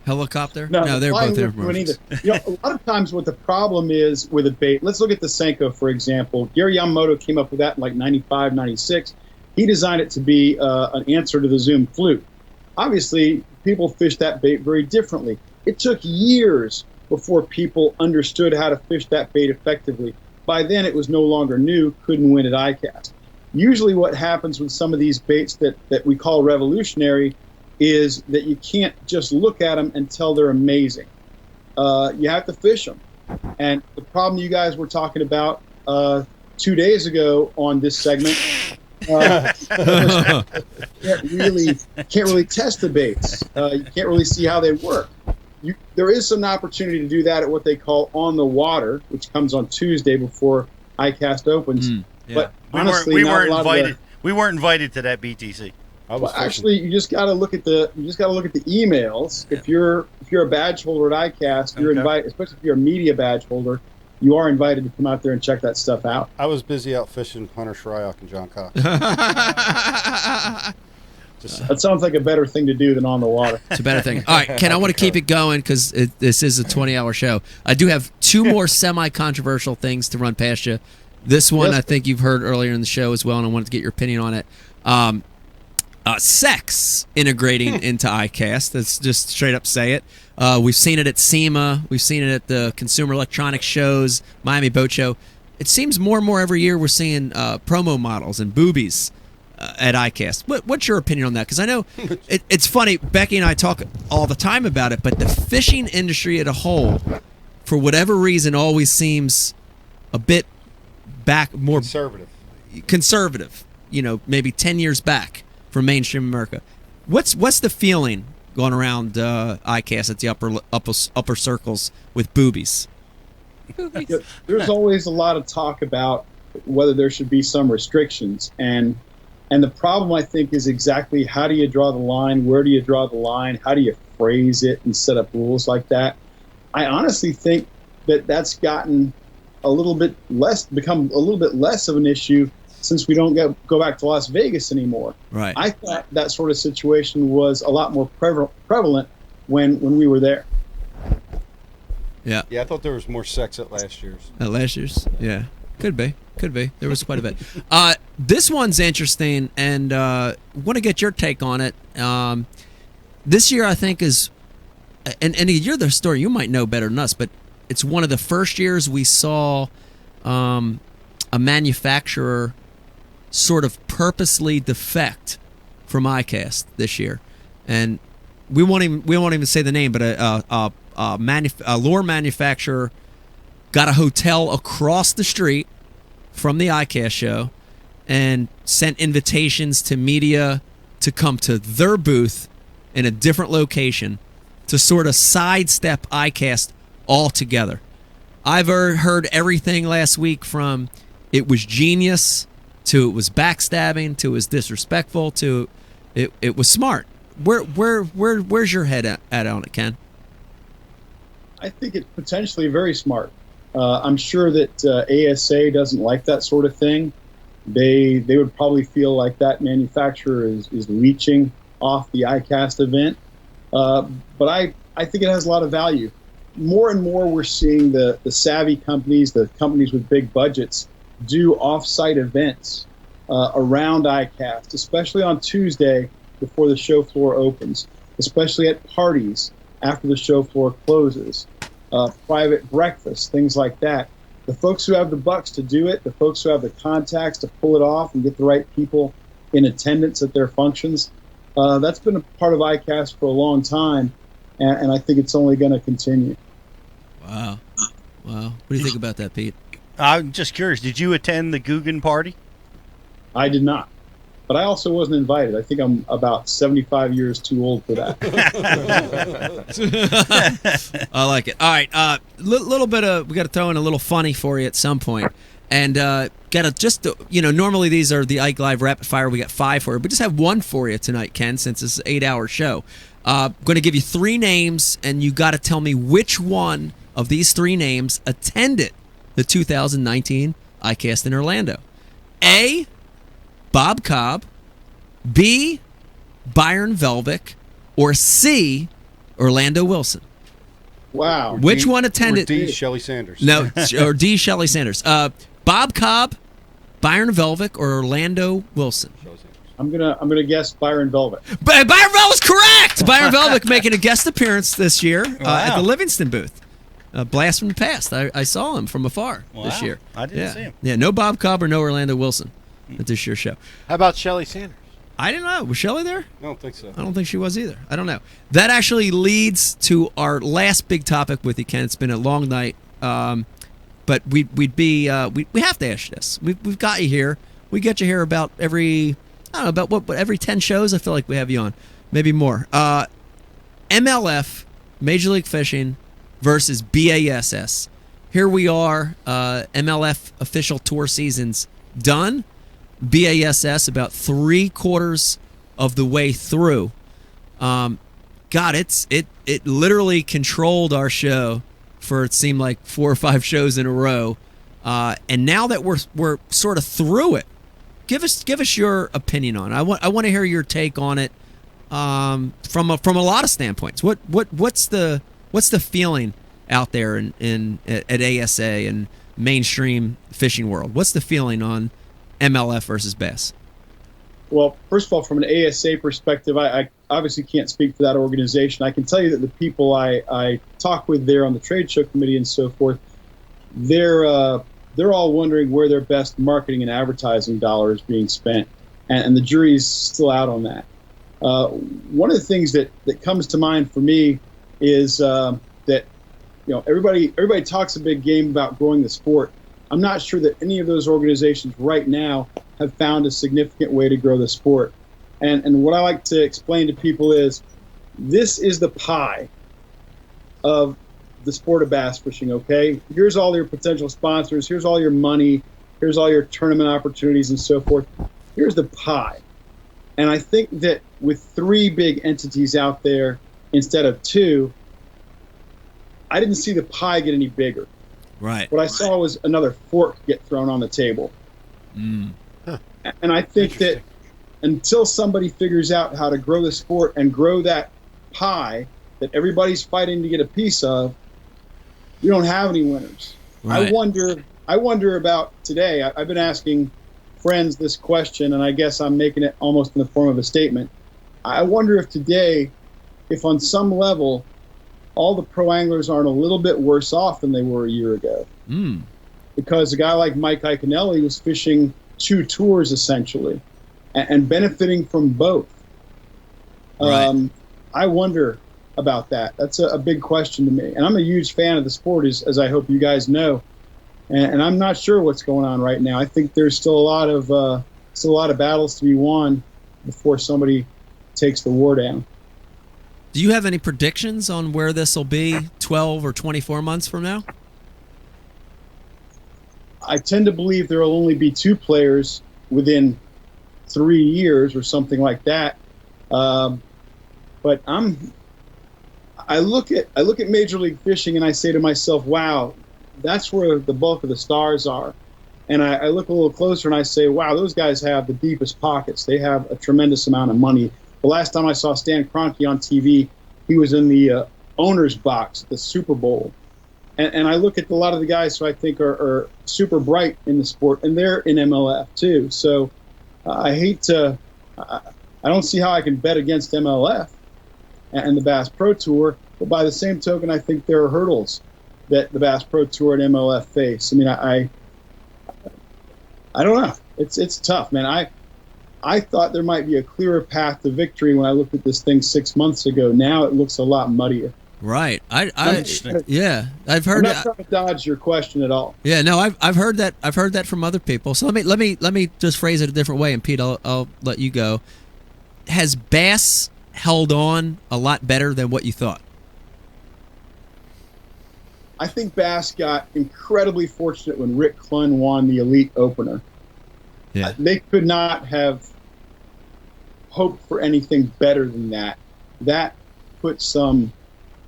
Helicopter? No, they're flying both wouldn't win airborne. either. A lot of times what the problem is with a bait, let's look at the Senko, for example. Gary Yamamoto came up with that in like 95, 96. He designed it to be an answer to the Zoom flute. Obviously, people fish that bait very differently. It took years before people understood how to fish that bait effectively. By then, it was no longer new, couldn't win at iCast. Usually what happens with some of these baits that we call revolutionary is that you can't just look at them and tell they're amazing. You have to fish them. And the problem you guys were talking about 2 days ago on this segment, can't really test the baits. You can't really see how they work. There is some opportunity to do that at what they call on the water, which comes on Tuesday before iCast opens. But honestly, we not weren't a lot invited. of We weren't invited to that BTC. well, actually, you just got to look at the emails. If you're a badge holder at iCast, you're Okay. invited, especially if you're a media badge holder. you are invited to come out there and check that stuff out. I was busy out fishing Hunter Shryock and John Cox. That sounds like a better thing to do than on the water. It's a better thing. All right, Ken, I want to keep it going because this is a 20-hour show. I do have two more semi-controversial things to run past you. This one I think you've heard earlier in the show as well, and I wanted to get your opinion on it. Sex integrating into iCast. Let's just straight up say it. We've seen it at SEMA. We've seen it at the Consumer Electronics shows, Miami Boat Show. It seems more and more every year we're seeing promo models and boobies at iCast. What's your opinion on that? Because I know it's funny. Becky and I talk all the time about it, but the fishing industry as a whole, for whatever reason, always seems a bit more conservative. Maybe 10 years back from mainstream America. What's the feeling going around iCast at the upper circles with boobies? There's always a lot of talk about whether there should be some restrictions, and the problem, I think, is exactly how do you draw the line, where do you draw the line, how do you phrase it and set up rules like that. I honestly think that's gotten become a little bit less of an issue since we don't go back to Las Vegas anymore. Right. I thought that sort of situation was a lot more prevalent when we were there. Yeah. Yeah, I thought there was more sex at last year's. At last year's? Yeah. Could be. There was quite a bit. This one's interesting, and want to get your take on it. This year, I think, is, and you're the story, you might know better than us, but it's one of the first years we saw a manufacturer sort of purposely defect from iCast this year, and we won't even say the name, but a lure manufacturer got a hotel across the street from the iCast show and sent invitations to media to come to their booth in a different location to sort of sidestep iCast altogether. I've heard everything last week from it was genius to it was backstabbing to it was disrespectful to it was smart. Where's your head at on it, Ken? I think it's potentially very smart. I'm sure that ASA doesn't like that sort of thing. They would probably feel like that manufacturer is leeching off the iCast event. But I think it has a lot of value. More and more we're seeing the savvy companies, the companies with big budgets, do off-site events around iCast, especially on Tuesday before the show floor opens, especially at parties after the show floor closes. Private breakfast, things like that. The folks who have the bucks to do it, the folks who have the contacts to pull it off and get the right people in attendance at their functions, that's been a part of iCast for a long time, and I think it's only going to continue. Wow. What do you think about that, Pete? I'm just curious. Did you attend the Guggen party? I did not. But I also wasn't invited. I think I'm about 75 years too old for that. I like it. All right, little bit of we got to throw in a little funny for you at some point, and normally these are the Ike Live Rapid Fire. We got 5 for you, but just have one for you tonight, Ken, since it's an 8-hour show. Going to give you 3 names, and you got to tell me which one of these 3 names attended the 2019 iCast in Orlando. A, Bob Cobb, B, Byron Velvick, or C, Orlando Wilson. Wow. Which one attended? Or D, Shelley Sanders. No, or D, Shelley Sanders. Bob Cobb, Byron Velvick, or Orlando Wilson. I'm gonna guess Byron Velvick. Byron Velvick's correct. Byron Velvick making a guest appearance this year at the Livingston booth. Blast from the past. I saw him from afar this year. I didn't see him. Yeah, no Bob Cobb or no Orlando Wilson at this year's show. How about Shelley Sanders? I didn't know. Was Shelley there? I don't think so. I don't think she was either. I don't know. That actually leads to our last big topic with you, Ken. It's been a long night, but we have to ask you this. We've got you here. We get you here about every 10 shows. I feel like we have you on, maybe more. MLF, Major League Fishing, versus BASS. Here we are. MLF official tour season's done. BASS about 3/4 of the way through. God, it literally controlled our show for it seemed like 4 or 5 shows in a row, and now that we're sort of through it, give us your opinion on it. I want to hear your take on it from a lot of standpoints. What's the feeling out there at ASA and mainstream fishing world? What's the feeling on MLF versus bass? Well, first of all, from an ASA perspective, I obviously can't speak for that organization. I can tell you that the people I talk with there on the trade show committee and so forth, they're all wondering where their best marketing and advertising dollar is being spent, and the jury's still out on that. One of the things that comes to mind for me is that everybody talks a big game about growing the sport. I'm not sure that any of those organizations right now have found a significant way to grow the sport. And what I like to explain to people is this is the pie of the sport of bass fishing, okay? Here's all your potential sponsors. Here's all your money. Here's all your tournament opportunities and so forth. Here's the pie. And I think that with 3 big entities out there instead of 2, I didn't see the pie get any bigger. Right. What I saw was another fork get thrown on the table. Huh. And I think that until somebody figures out how to grow the sport and grow that pie that everybody's fighting to get a piece of, you don't have any winners. Right. I wonder about today. I've been asking friends this question, and I guess I'm making it almost in the form of a statement. I wonder if today, if on some level, all the pro anglers aren't a little bit worse off than they were a year ago. Because a guy like Mike Iaconelli was fishing 2 tours essentially and benefiting from both. Right. I wonder about that. That's a big question to me. And I'm a huge fan of the sport, as I hope you guys know. And I'm not sure what's going on right now. I think there's still a lot of battles to be won before somebody takes the war down. Do you have any predictions on where this will be 12 or 24 months from now? I tend to believe there will only be 2 players within 3 years or something like that. But I look at Major League Fishing and I say to myself, wow, that's where the bulk of the stars are. And I look a little closer and I say, wow, those guys have the deepest pockets. They have a tremendous amount of money. The last time I saw Stan Kroenke on TV, he was in the owner's box at the Super Bowl. And I look at a lot of the guys who I think are super bright in the sport, and they're in MLF too. So I don't see how I can bet against MLF and the Bass Pro Tour. But by the same token, I think there are hurdles that the Bass Pro Tour and MLF face. I mean, I don't know. It's tough, man. I thought there might be a clearer path to victory when I looked at this thing 6 months ago. Now it looks a lot muddier. Right. I've heard. I'm not trying to dodge your question at all. Yeah, no, I've heard that. I've heard that from other people. So let me just phrase it a different way, and Pete, I'll let you go. Has bass held on a lot better than what you thought? I think bass got incredibly fortunate when Rick Clunn won the Elite Opener. Yeah. They could not have hoped for anything better than that. That put some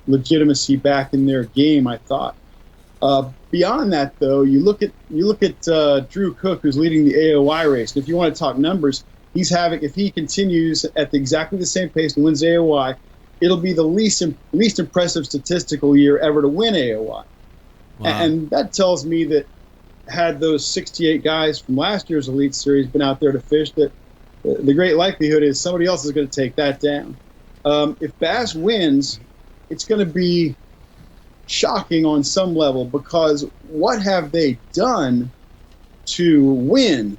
legitimacy back in their game, I thought. Beyond that, though, you look at Drew Cook, who's leading the AOY race. And if you want to talk numbers, if he continues at exactly the same pace and wins AOY, it'll be the least impressive statistical year ever to win AOY. Wow. And that tells me that had those 68 guys from last year's Elite Series been out there to fish, that the great likelihood is somebody else is going to take that down. If Bass wins, it's going to be shocking on some level, because what have they done to win?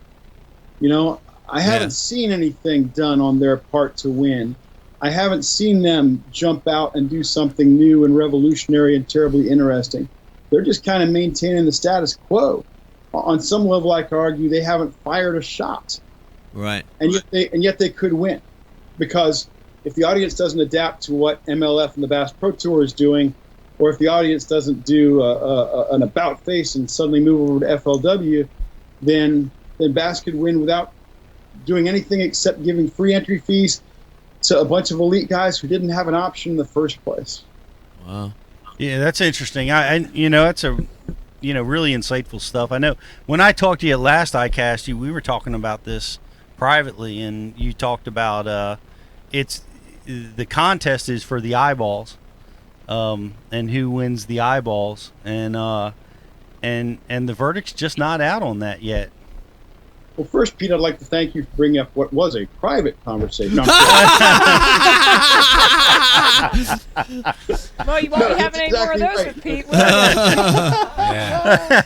I haven't seen anything done on their part to win. I haven't seen them jump out and do something new and revolutionary and terribly interesting. They're just kind of maintaining the status quo. On some level, I could argue they haven't fired a shot. Right. And yet they could win, because if the audience doesn't adapt to what MLF and the Bass Pro Tour is doing, or if the audience doesn't do an about face and suddenly move over to FLW, then Bass could win without doing anything except giving free entry fees to a bunch of elite guys who didn't have an option in the first place. Wow. Yeah, that's interesting. I that's a really insightful stuff. I know when I talked to you at last iCast, we were talking about this privately, and you talked about it's the contest is for the eyeballs, and who wins the eyeballs, and the verdict's just not out on that yet. Well, first, Pete, I'd like to thank you for bringing up what was a private conversation. No, Well, you won't be having any more of those with Pete. will you? Yeah.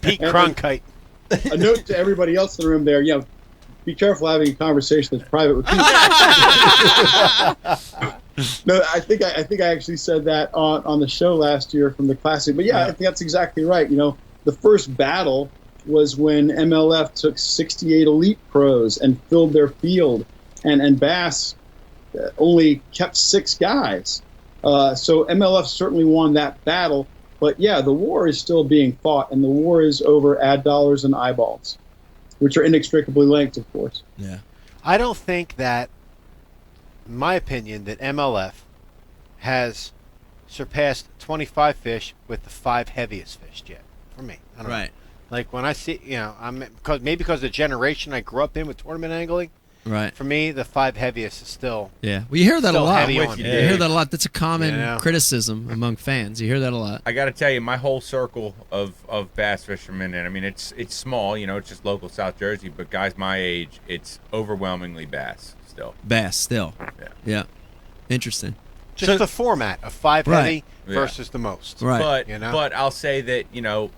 Pete Cronkite. A note to everybody else in the room there, be careful having a conversation that's private with Pete. No, I think I actually said that on the show last year from the Classic. But I think that's exactly right. The first battle was when MLF took 68 elite pros and filled their field, and Bass only kept 6 guys. So MLF certainly won that battle. But the war is still being fought, and the war is over ad dollars and eyeballs, which are inextricably linked, of course. Yeah. I don't think that, in my opinion, that MLF has surpassed 25 fish with the 5 heaviest fish yet. For me, I don't know. Like when I see, because of the generation I grew up in with tournament angling. Right. For me, the 5 heaviest is still. Yeah. Well, you hear that a lot. Heavy on. You hear that a lot. That's a common criticism among fans. You hear that a lot. I got to tell you, my whole circle of bass fishermen, and I mean, it's small, it's just local South Jersey, but guys my age, it's overwhelmingly bass still. Bass still. Yeah. Interesting. Just the format of 5 heavy versus the most. Right. But I'll say that,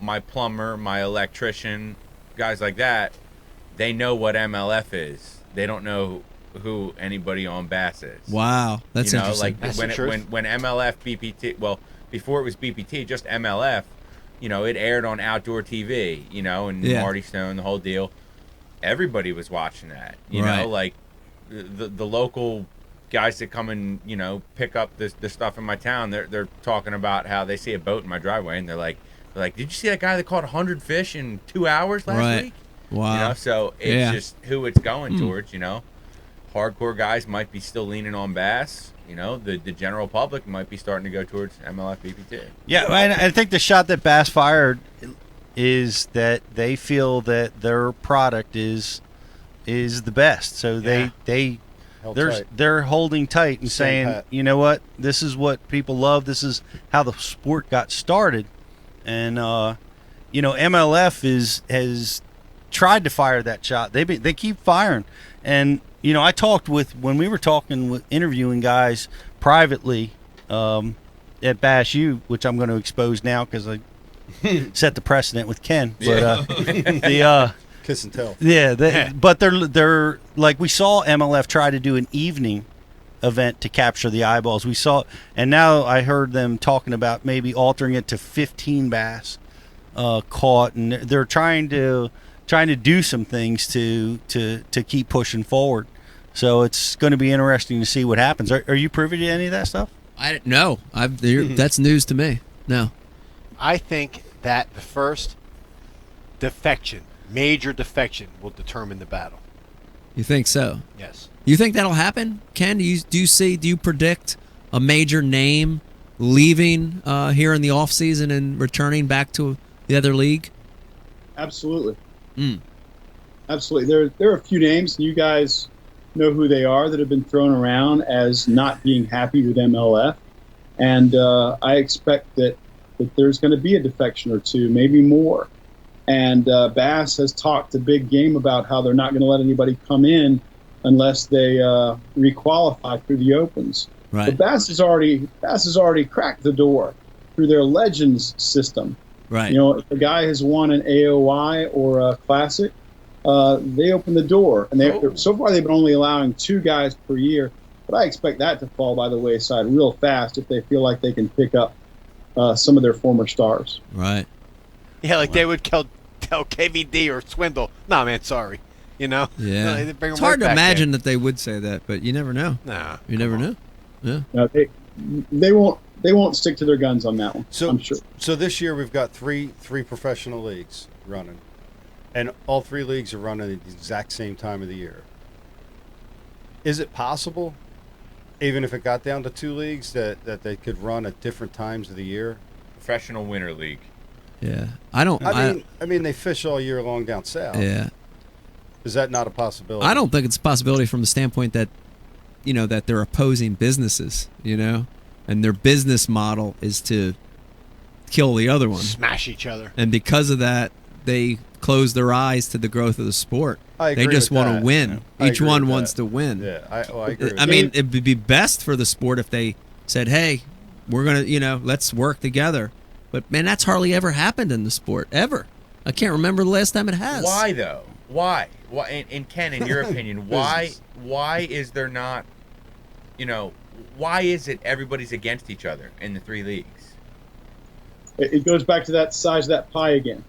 my plumber, my electrician, guys like that, they know what MLF is. They don't know who anybody on bass is. Wow. That's interesting. Like when MLF BPT, well, before it was BPT, just MLF, it aired on outdoor TV, and Marty Stone, the whole deal. Everybody was watching that, you know, like the local guys that come and pick up the stuff in my town. They're talking about how they see a boat in my driveway, and they're like, did you see that guy that caught 100 fish in 2 hours last week? Wow. So it's just who it's going towards. Hardcore guys might be still leaning on bass. The general public might be starting to go towards MLF BPT. Yeah, and I think the shot that Bass fired is that they feel that their product is the best. So they're holding tight and saying, you know what, this is what people love. This is how the sport got started. And MLF has tried to fire that shot. They keep firing. And I talked when we were interviewing guys privately at Bass U, which I'm going to expose now because I set the precedent with Ken. But the kiss and tell. Yeah, but they're like, we saw MLF try to do an evening event to capture the eyeballs. We saw, and now I heard them talking about maybe altering it to 15 bass caught, and they're trying to do some things to keep pushing forward. So it's going to be interesting to see what happens. Are you privy to any of that stuff? No. That's news to me. No. I think that the first major defection will determine the battle. You think so? Yes. You think that'll happen, Ken? Do you predict a major name leaving here in the off season and returning back to the other league? Absolutely. Absolutely. There are a few names, and you guys know who they are, that have been thrown around as not being happy with MLF. And I expect that there's going to be a defection or two, maybe more. And Bass has talked a big game about how they're not going to let anybody come in unless they requalify through the opens. Right. But Bass has already cracked the door through their Legends system. Right. If a guy has won an AOI or a Classic, they open the door. And so far they've been only allowing 2 guys per year. But I expect that to fall by the wayside real fast if they feel like they can pick up some of their former stars. Right. Yeah, like they would tell KVD or Swindle, nah, man, sorry. Yeah. No, It's hard to imagine that they would say that, but you never know. Nah. You never know. Yeah. No, they won't stick to their guns on that one. I'm sure. So this year we've got three professional leagues running, and all 3 leagues are running at the exact same time of the year. Is it possible? even if it got down to 2 leagues, that they could run at different times of the year. Professional winter league. Yeah, I don't. I mean, they fish all year long down south. Yeah, Is that not a possibility? I don't think it's a possibility from the standpoint that, that they're opposing businesses, and their business model is to kill the other one, Smash each other. and because of that, they close their eyes to the growth of the sport. I They agree just with want that. to win. I Each agree one with wants that. to win. Yeah, I agree. with I that. mean, it would be best for the sport if they said, "Hey, we're gonna, let's work together." But man, that's hardly ever happened in the sport ever. I can't remember the last time it has. Why though? Why? And Ken, in your opinion, why is there not? Why is it everybody's against each other in the 3 leagues? It goes back to that size of that pie again.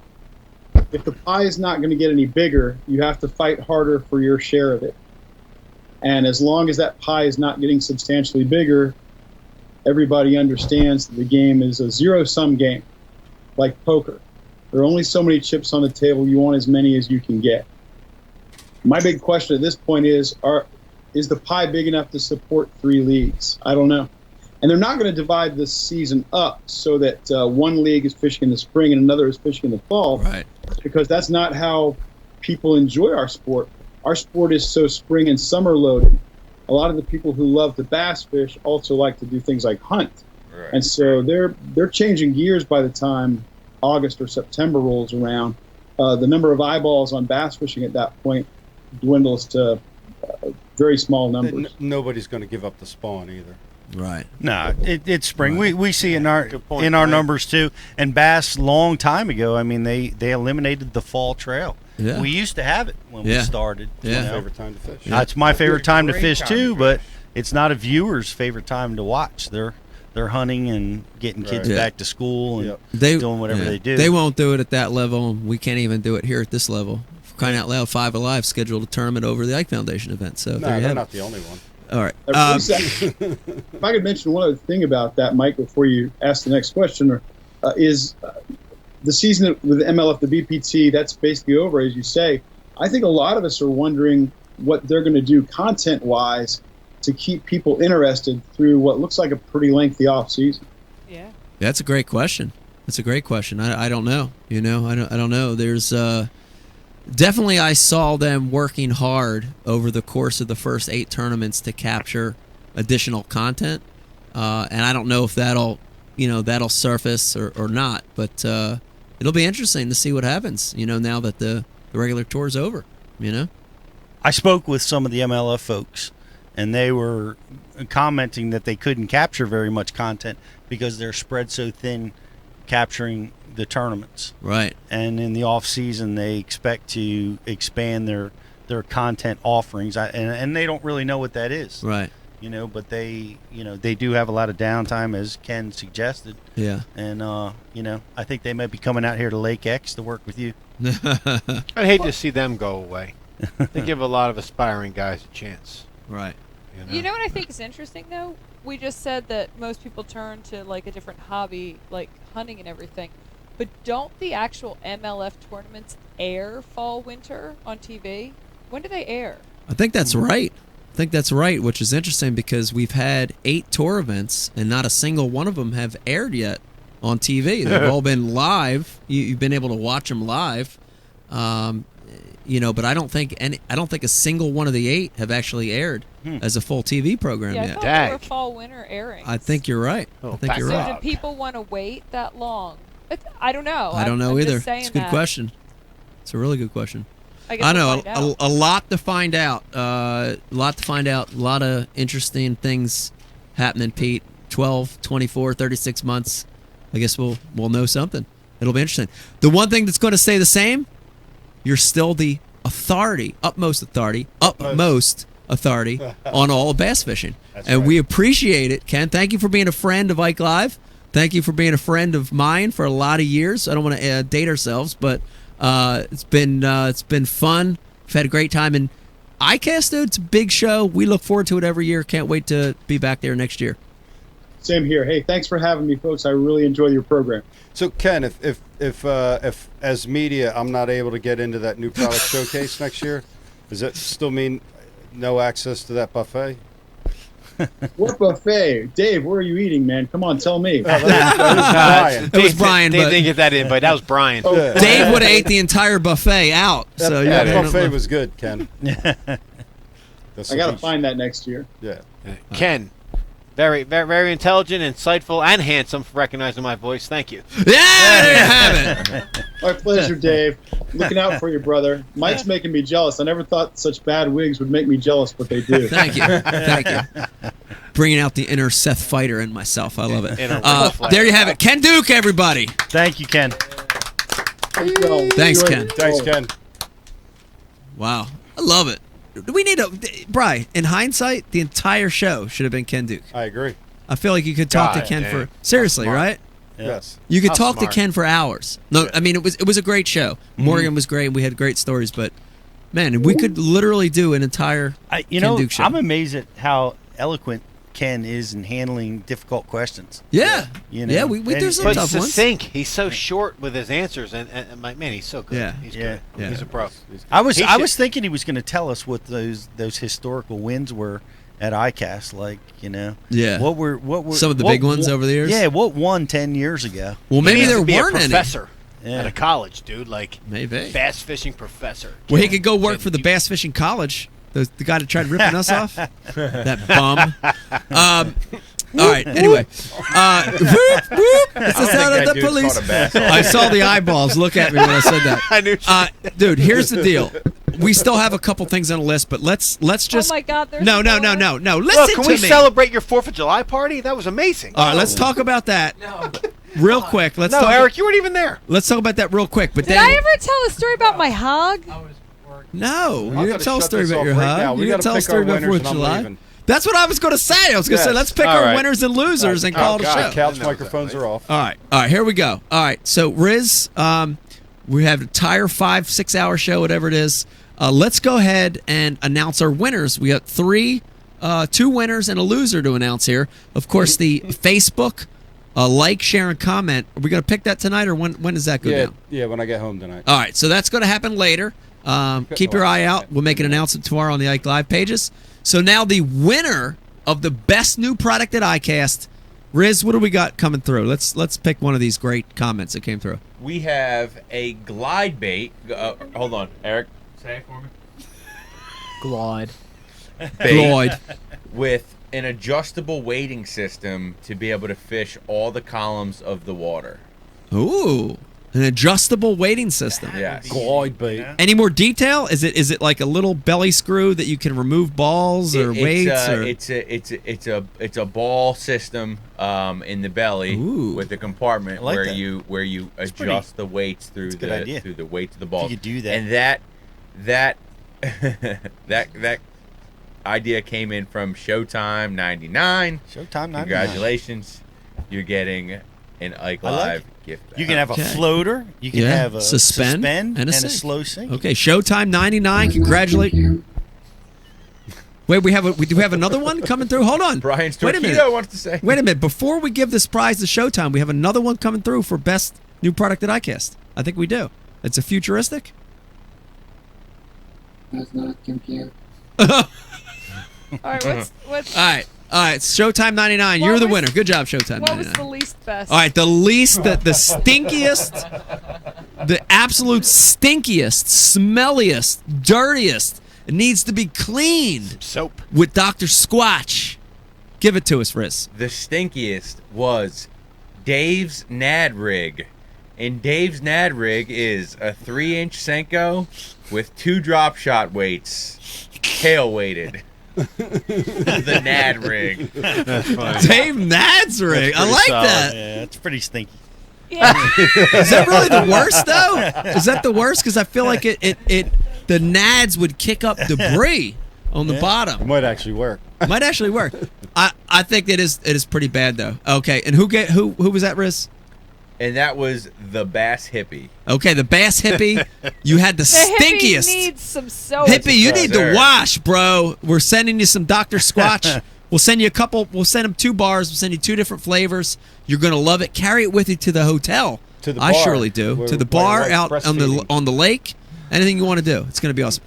If the pie is not going to get any bigger, you have to fight harder for your share of it. And as long as that pie is not getting substantially bigger, everybody understands that the game is a zero-sum game, like poker. There are only so many chips on the table. You want as many as you can get. My big question at this point is the pie big enough to support 3 leagues? I don't know. And they're not going to divide this season up so that one league is fishing in the spring and another is fishing in the fall. Right. Because that's not how people enjoy our sport. Our sport is so spring and summer loaded. A lot of the people who love to bass fish also like to do things like hunt. Right. And so they're changing gears by the time August or September rolls around. The number of eyeballs on bass fishing at that point dwindles to very small numbers. Nobody's going to give up the spawn either. Right. No, it's spring. Right. We see it in our Good point, our Brian. numbers too. And bass, long time ago, I mean, they eliminated the fall trail. Yeah. We used to have it when Yeah. we started. Yeah. My favorite time to fish. It's my favorite time to Great fish time too, to but fish. it's not a viewer's favorite time to watch. They're hunting and getting kids Right. Yeah. back to school and They doing whatever they do. They won't do it at that level. We can't even do it here at this level. For crying out loud, Five Alive scheduled a tournament over the Ike Foundation event. So No, there you they're have not it. the only one. All right. If I could mention one other thing about that, Mike, before you ask the next question, is the season with the MLF, the BPT, that's basically over, as you say. I think a lot of us are wondering what they're going to do content-wise to keep people interested through what looks like a pretty lengthy off season. Yeah. That's a great question. That's a great question. I don't know. I don't know. There's definitely I saw them working hard over the course of the first 8 tournaments to capture additional content, and I don't know if that'll surface or not. But it'll be interesting to see what happens. Now that the regular tour's over. I spoke with some of the MLF folks, and they were commenting that they couldn't capture very much content because they're spread so thin capturing the tournaments. Right. And in the off season, they expect to expand their content offerings, and they don't really know what that is. Right. But they do have a lot of downtime, as Ken suggested. Yeah. And I think they might be coming out here to Lake X to work with you. I'd hate to see them go away. They give a lot of aspiring guys a chance. Right. You know what I think is interesting though? We just said that most people turn to like a different hobby, like hunting and everything. But don't the actual MLF tournaments air fall winter on TV? When do they air? I think that's right. Which is interesting because we've had 8 tour events and not a single one of them have aired yet on TV. They've all been live. You've been able to watch them live. But I don't think a single one of the 8 have actually aired as a full TV program Yeah, I yet. thought they were Dag. fall winter airings. I think you're right. Oh, I think you're So right. do people want to wait that long? I don't know. I don't know I'm either. Just saying It's a good that. question. It's a really good question. I guess I we'll know find out. a lot to find out. A lot of interesting things happening, Pete. 12, 24, 36 months. I guess we'll know something. It'll be interesting. The one thing that's going to stay the same, you're still the utmost authority on all bass fishing. That's And right. we appreciate it, Ken. Thank you for being a friend of Ike Live. Thank you for being a friend of mine for a lot of years. I don't want to date ourselves, but it's been fun. We've had a great time. And iCast, dude, it's a big show. We look forward to it every year. Can't wait to be back there next year. Same here. Hey, thanks for having me, folks. I really enjoy your program. So Ken, if as media I'm not able to get into that new product showcase next year, does that still mean no access to that buffet? What buffet? Dave, where are you eating, man? Come on, tell me. That was Brian. It was Brian, Dave but didn't get that invite. That was Brian. Yeah. Dave would have ate the entire buffet out. So you that don't buffet know. was good, Ken. I got to find that next year. Yeah. Ken, very, very, very intelligent, insightful, and handsome for recognizing my voice. Thank you. Yeah, there you have it. My pleasure, Dave. Looking out for you, brother. Mike's making me jealous. I never thought such bad wigs would make me jealous, but they do. Thank you. Thank you. Bringing out the inner Seth fighter in myself. I love it. There you have it. Ken Duke, everybody. Thank you, Ken. Thanks, Ken. Thanks, Ken. Wow. I love it. We need Bri, in hindsight, the entire show should have been Ken Duke. I agree. I feel like you could talk to God Ken damn. for seriously, Smart. right? Yes. You could How talk smart. to Ken for hours. No, I mean it was a great show. Morgan was great. And we had great stories, but man, we could literally do an entire Ken Duke show. I'm amazed at how eloquent Ken is in handling difficult questions. Yeah, You know, yeah. We and- there's some But tough ones. succinct. He's so short with his answers, and man, he's so good. Yeah. He's Yeah. good. Yeah. He's a pro. I was He I should- was thinking he was going to tell us what those historical wins were at iCast, like, you know. Yeah. What were Some of the big ones over the years? Yeah, what won 10 years ago? Well, maybe he needs there to be weren't a any. professor Yeah. at a college, dude. Like Maybe. bass fishing professor. Well, he could go work for the Bass Fishing College. The guy that tried ripping us off. That bum. All right. Anyway, whoop, whoop. It's the sound of the dude's police. caught a bass. I saw the eyeballs look at me when I said that. I knew. Dude, here's the deal. We still have a couple things on the list, but let's just. Oh my God! There's No. more. Listen Look, can to we me. celebrate your 4th of July party? That was amazing. All right, let's talk about that real quick. Let's No, talk. Eric, you weren't even there. Let's talk about that real quick. But Did then, I ever tell a story about my hog? no, I'm you didn't gonna tell a shut story this about off your right hug. now. We You didn't gotta tell a pick story our about 4th winners of and I'm July. leaving. That's what I was going to say. I was going to say, Yes. let's pick All our right. winners and losers and call it a show. Couch microphones are off. All right, here we go. All right, so Riz, we have a entire 5-6 hour show, whatever it is. Let's go ahead and announce our winners. We got 2 winners and a loser to announce here. Of course, the Facebook like, share, and comment. Are we going to pick that tonight, or when does that go down? Yeah, when I get home tonight. All right, so that's going to happen later. Keep your eye out. We'll make an announcement tomorrow on the Ike Live pages. So now the winner of the best new product at iCast, Riz, what do we got coming through? Let's pick one of these great comments that came through. We have a glide bait. Hold on, Eric. Say it for me. Glide. Bait Lloyd. with an adjustable weighting system to be able to fish all the columns of the water. Ooh, an adjustable weighting system. Yes. Glide bait. Any more detail? Is it like a little belly screw that you can remove balls or weights? Or It's a ball system in the belly Ooh. with a compartment I like where that. you adjust pretty- the weights through that's a good idea. the weight to the ball. You could do that. And that idea came in from Showtime 99. Showtime 99. Congratulations. You're getting an Ike I like Live it. gift bag. You can have a Okay. floater. You can Yeah. have a Suspend and and a a sink. slow sink. Okay, Showtime 99. Congratulate. Wait, we do have another one coming through. Hold on. Brian's Wait a Torpedo minute. wants to say. Wait a minute. Before we give this prize to Showtime, we have another one coming through for best new product at iCast. I think we do. It's a futuristic. Does not compute. All right, what's All right. It's Showtime 99. What You're the was- winner. Good job, Showtime what was 99. the least best? All right, the stinkiest, the absolute stinkiest, smelliest, dirtiest. It needs to be cleaned Soap. with Dr. Squatch. Give it to us, Riz. The stinkiest was Dave's Nad Rig. And Dave's Nad Rig is a 3-inch Senko with 2 drop shot weights, tail weighted. The Nad Rig. That's funny. Dave Nad's rig. I like that. Yeah, it's pretty stinky. Yeah. Is that really the worst though? Is that the worst? Because I feel like the nads would kick up debris on the It bottom. might actually work. Might actually work. I think it is pretty bad though. Okay, and who was that, Riz? And that was the Bass Hippie. Okay, the Bass Hippie. You had the, The hippie stinkiest. needs some soap. Hippie, you need to Sir. wash, bro. We're sending you some Dr. Squatch. We'll send you a couple. We'll send them 2 bars. We'll send you 2 different flavors. You're gonna love it. Carry it with you to the hotel. To the I bar. surely do. Where- To the where bar like out breastfeeding. on the lake. Anything you want to do. It's gonna be awesome.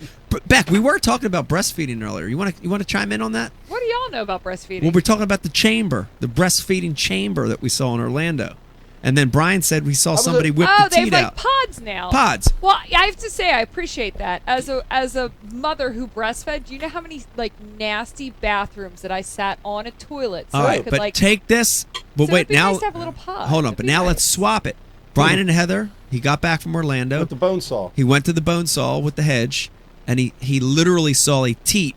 Beck, we were talking about breastfeeding earlier. You want to chime in on that? What are y'all all know about breastfeeding. Well, we're talking about the chamber, the breastfeeding chamber that we saw in Orlando. And then Brian said we saw somebody whip the they have teat like out. pods now. Pods. Well, I have to say I appreciate that. As a mother who breastfed, do you know how many like nasty bathrooms that I sat on a toilet so All I right, could but like take this. But so wait, it'd be now nice to have a little pod. hold on. It'd But be now nice. let's swap it. Brian and Heather. He got back from Orlando. With the bone saw. He went to the bone saw with the hedge, and he literally saw a teat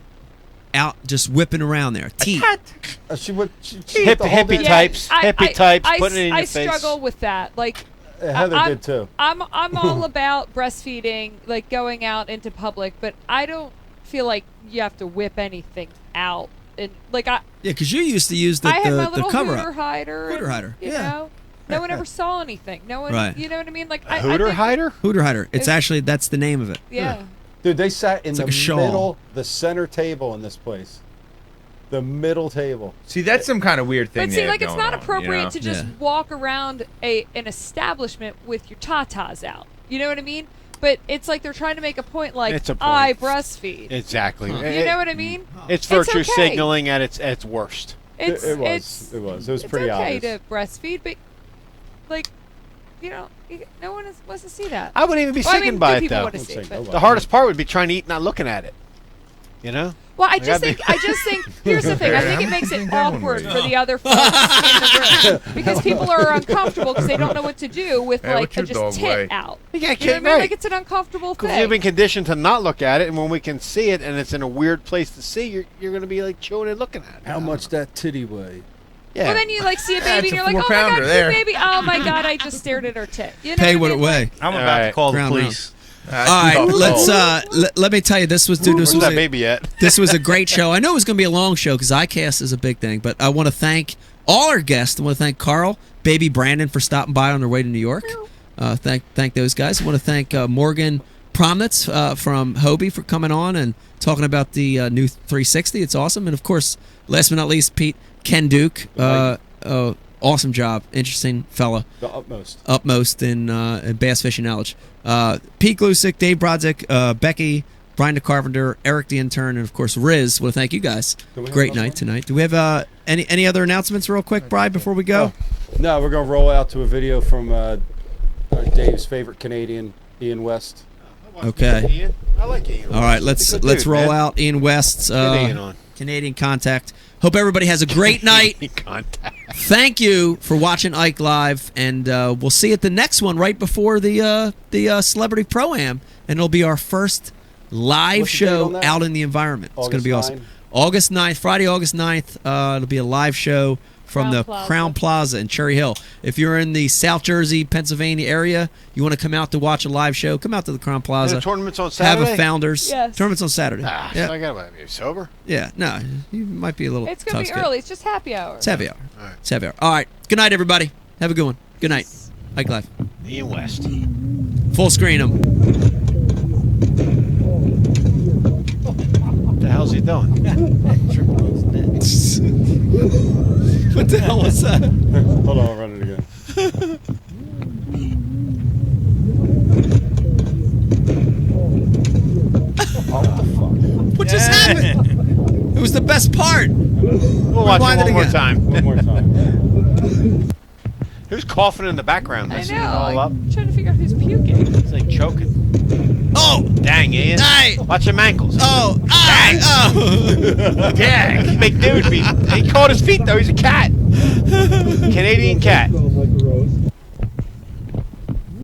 out just whipping around there. Teat. She whipped Hippie the whole damn- types, hippie types, I, putting it in I your face. struggle with that. Like Heather I'm, did too. I'm all about breastfeeding, like going out into public, but I don't feel like you have to whip anything out. And like Yeah, because you used to use the I had my little cover hooter up. hider. Hooter and, hider, You yeah. know, no one ever saw anything. No one. Right. You know what I mean? Like A I hooter think, hider? Hooter hider. It's It's- actually that's the name of it. Yeah. Dude, they sat in It's the like a shawl. middle, the center table in this place. The middle table. See, that's some kind of weird thing. But they see, have like it's going not on, appropriate you know? to just Yeah. walk around an establishment with your tatas out. You know what I mean? But it's like they're trying to make a point, like It's a point. I breastfeed. Exactly. You know what I mean? It's virtue okay. signaling at its worst. It's It it's was it's pretty okay obvious. to breastfeed, but like no one wants to see that. I wouldn't even be Well, I mean, sickened by two it people though. want to see it, but- The hardest part would be trying to eat, not looking at it. You know? Well, I Like, just I'd be- think. Here's the thing. I think it makes it awkward for the other folks in the room because people are uncomfortable because they don't know what to do with Hey, like what's a your just dog tit weigh? out. You You know can't what I mean? right. Like it's an uncomfortable Because thing. you've been conditioned to not look at it, and when we can see it, and it's in a weird place to see, you're going to be like chewing and looking at it. How much that titty weigh? Yeah. Well, then you like see a baby it's and a you're like, oh my 4-pounder god, there. cute baby. Oh my god, I just stared at her tit. You know Pay what what I it mean? weigh. I'm All about to right. call the Ground police. All right, let's let me tell you, this was dude. This Where's was that baby yet? this was a great show. I know it was going to be a long show because iCast is a big thing, but I want to thank all our guests. I want to thank Carl, baby Brandon for stopping by on their way to New York. Thank those guys. I want to thank Morgan Promnitz from Hobie for coming on and talking about the new 360. It's awesome. And of course, last but not least, Pete Ken Duke. Awesome job. Interesting fella. The utmost. Upmost in bass fishing knowledge. Pete Glusick, Dave Brodzik, Becky, Brian the Carpenter, Eric the intern, and of course Riz. Well, thank you guys. Great night tonight. Do we have any other announcements real quick, Brian, before we go? No, we're gonna roll out to a video from Dave's favorite Canadian, Ian West. Okay. Ian? I like Ian. All right, let's Good let's dude, roll man. out Ian West's Get Ian on. Canadian Contact. Hope everybody has a great night. Contact. Thank you for watching Ike Live, and we'll see you at the next one right before the Celebrity Pro-Am, and it'll be our first live What's the date show on that? out in the environment. It's going to be August awesome. 9? August 9th, Friday, August 9th, it'll be a live show from Crown the Plaza. Crown Plaza in Cherry Hill. If you're in the South Jersey, Pennsylvania area, you want to come out to watch a live show, come out to the Crown And Plaza. the tournament's on Have Saturday? a Founders. Yes. Tournament's on Saturday. Ah, yeah. so I gotta be sober? Yeah, no, you might be a little It's gonna be tough skin. early. It's just happy hour. It's heavy hour. All right. It's heavy hour. All right. Good night, everybody. Have a good one. Good night. Ike Live. Ian West. Full screen them. What the hell's he doing? What the hell was that? Hold on, I'll run it again. What just happened? It was the best part. We'll watch Rewind it it one more again. time. One more time. Who's coughing in the background? I Messing know. it all up. I'm trying to figure out who's puking. It's like choking. Oh, Dang, Ian. Hey. Watch your ankles. oh, Dang. oh. Dang. Big dude. He caught his feet, though. He's a cat. Canadian cat. Like a rose.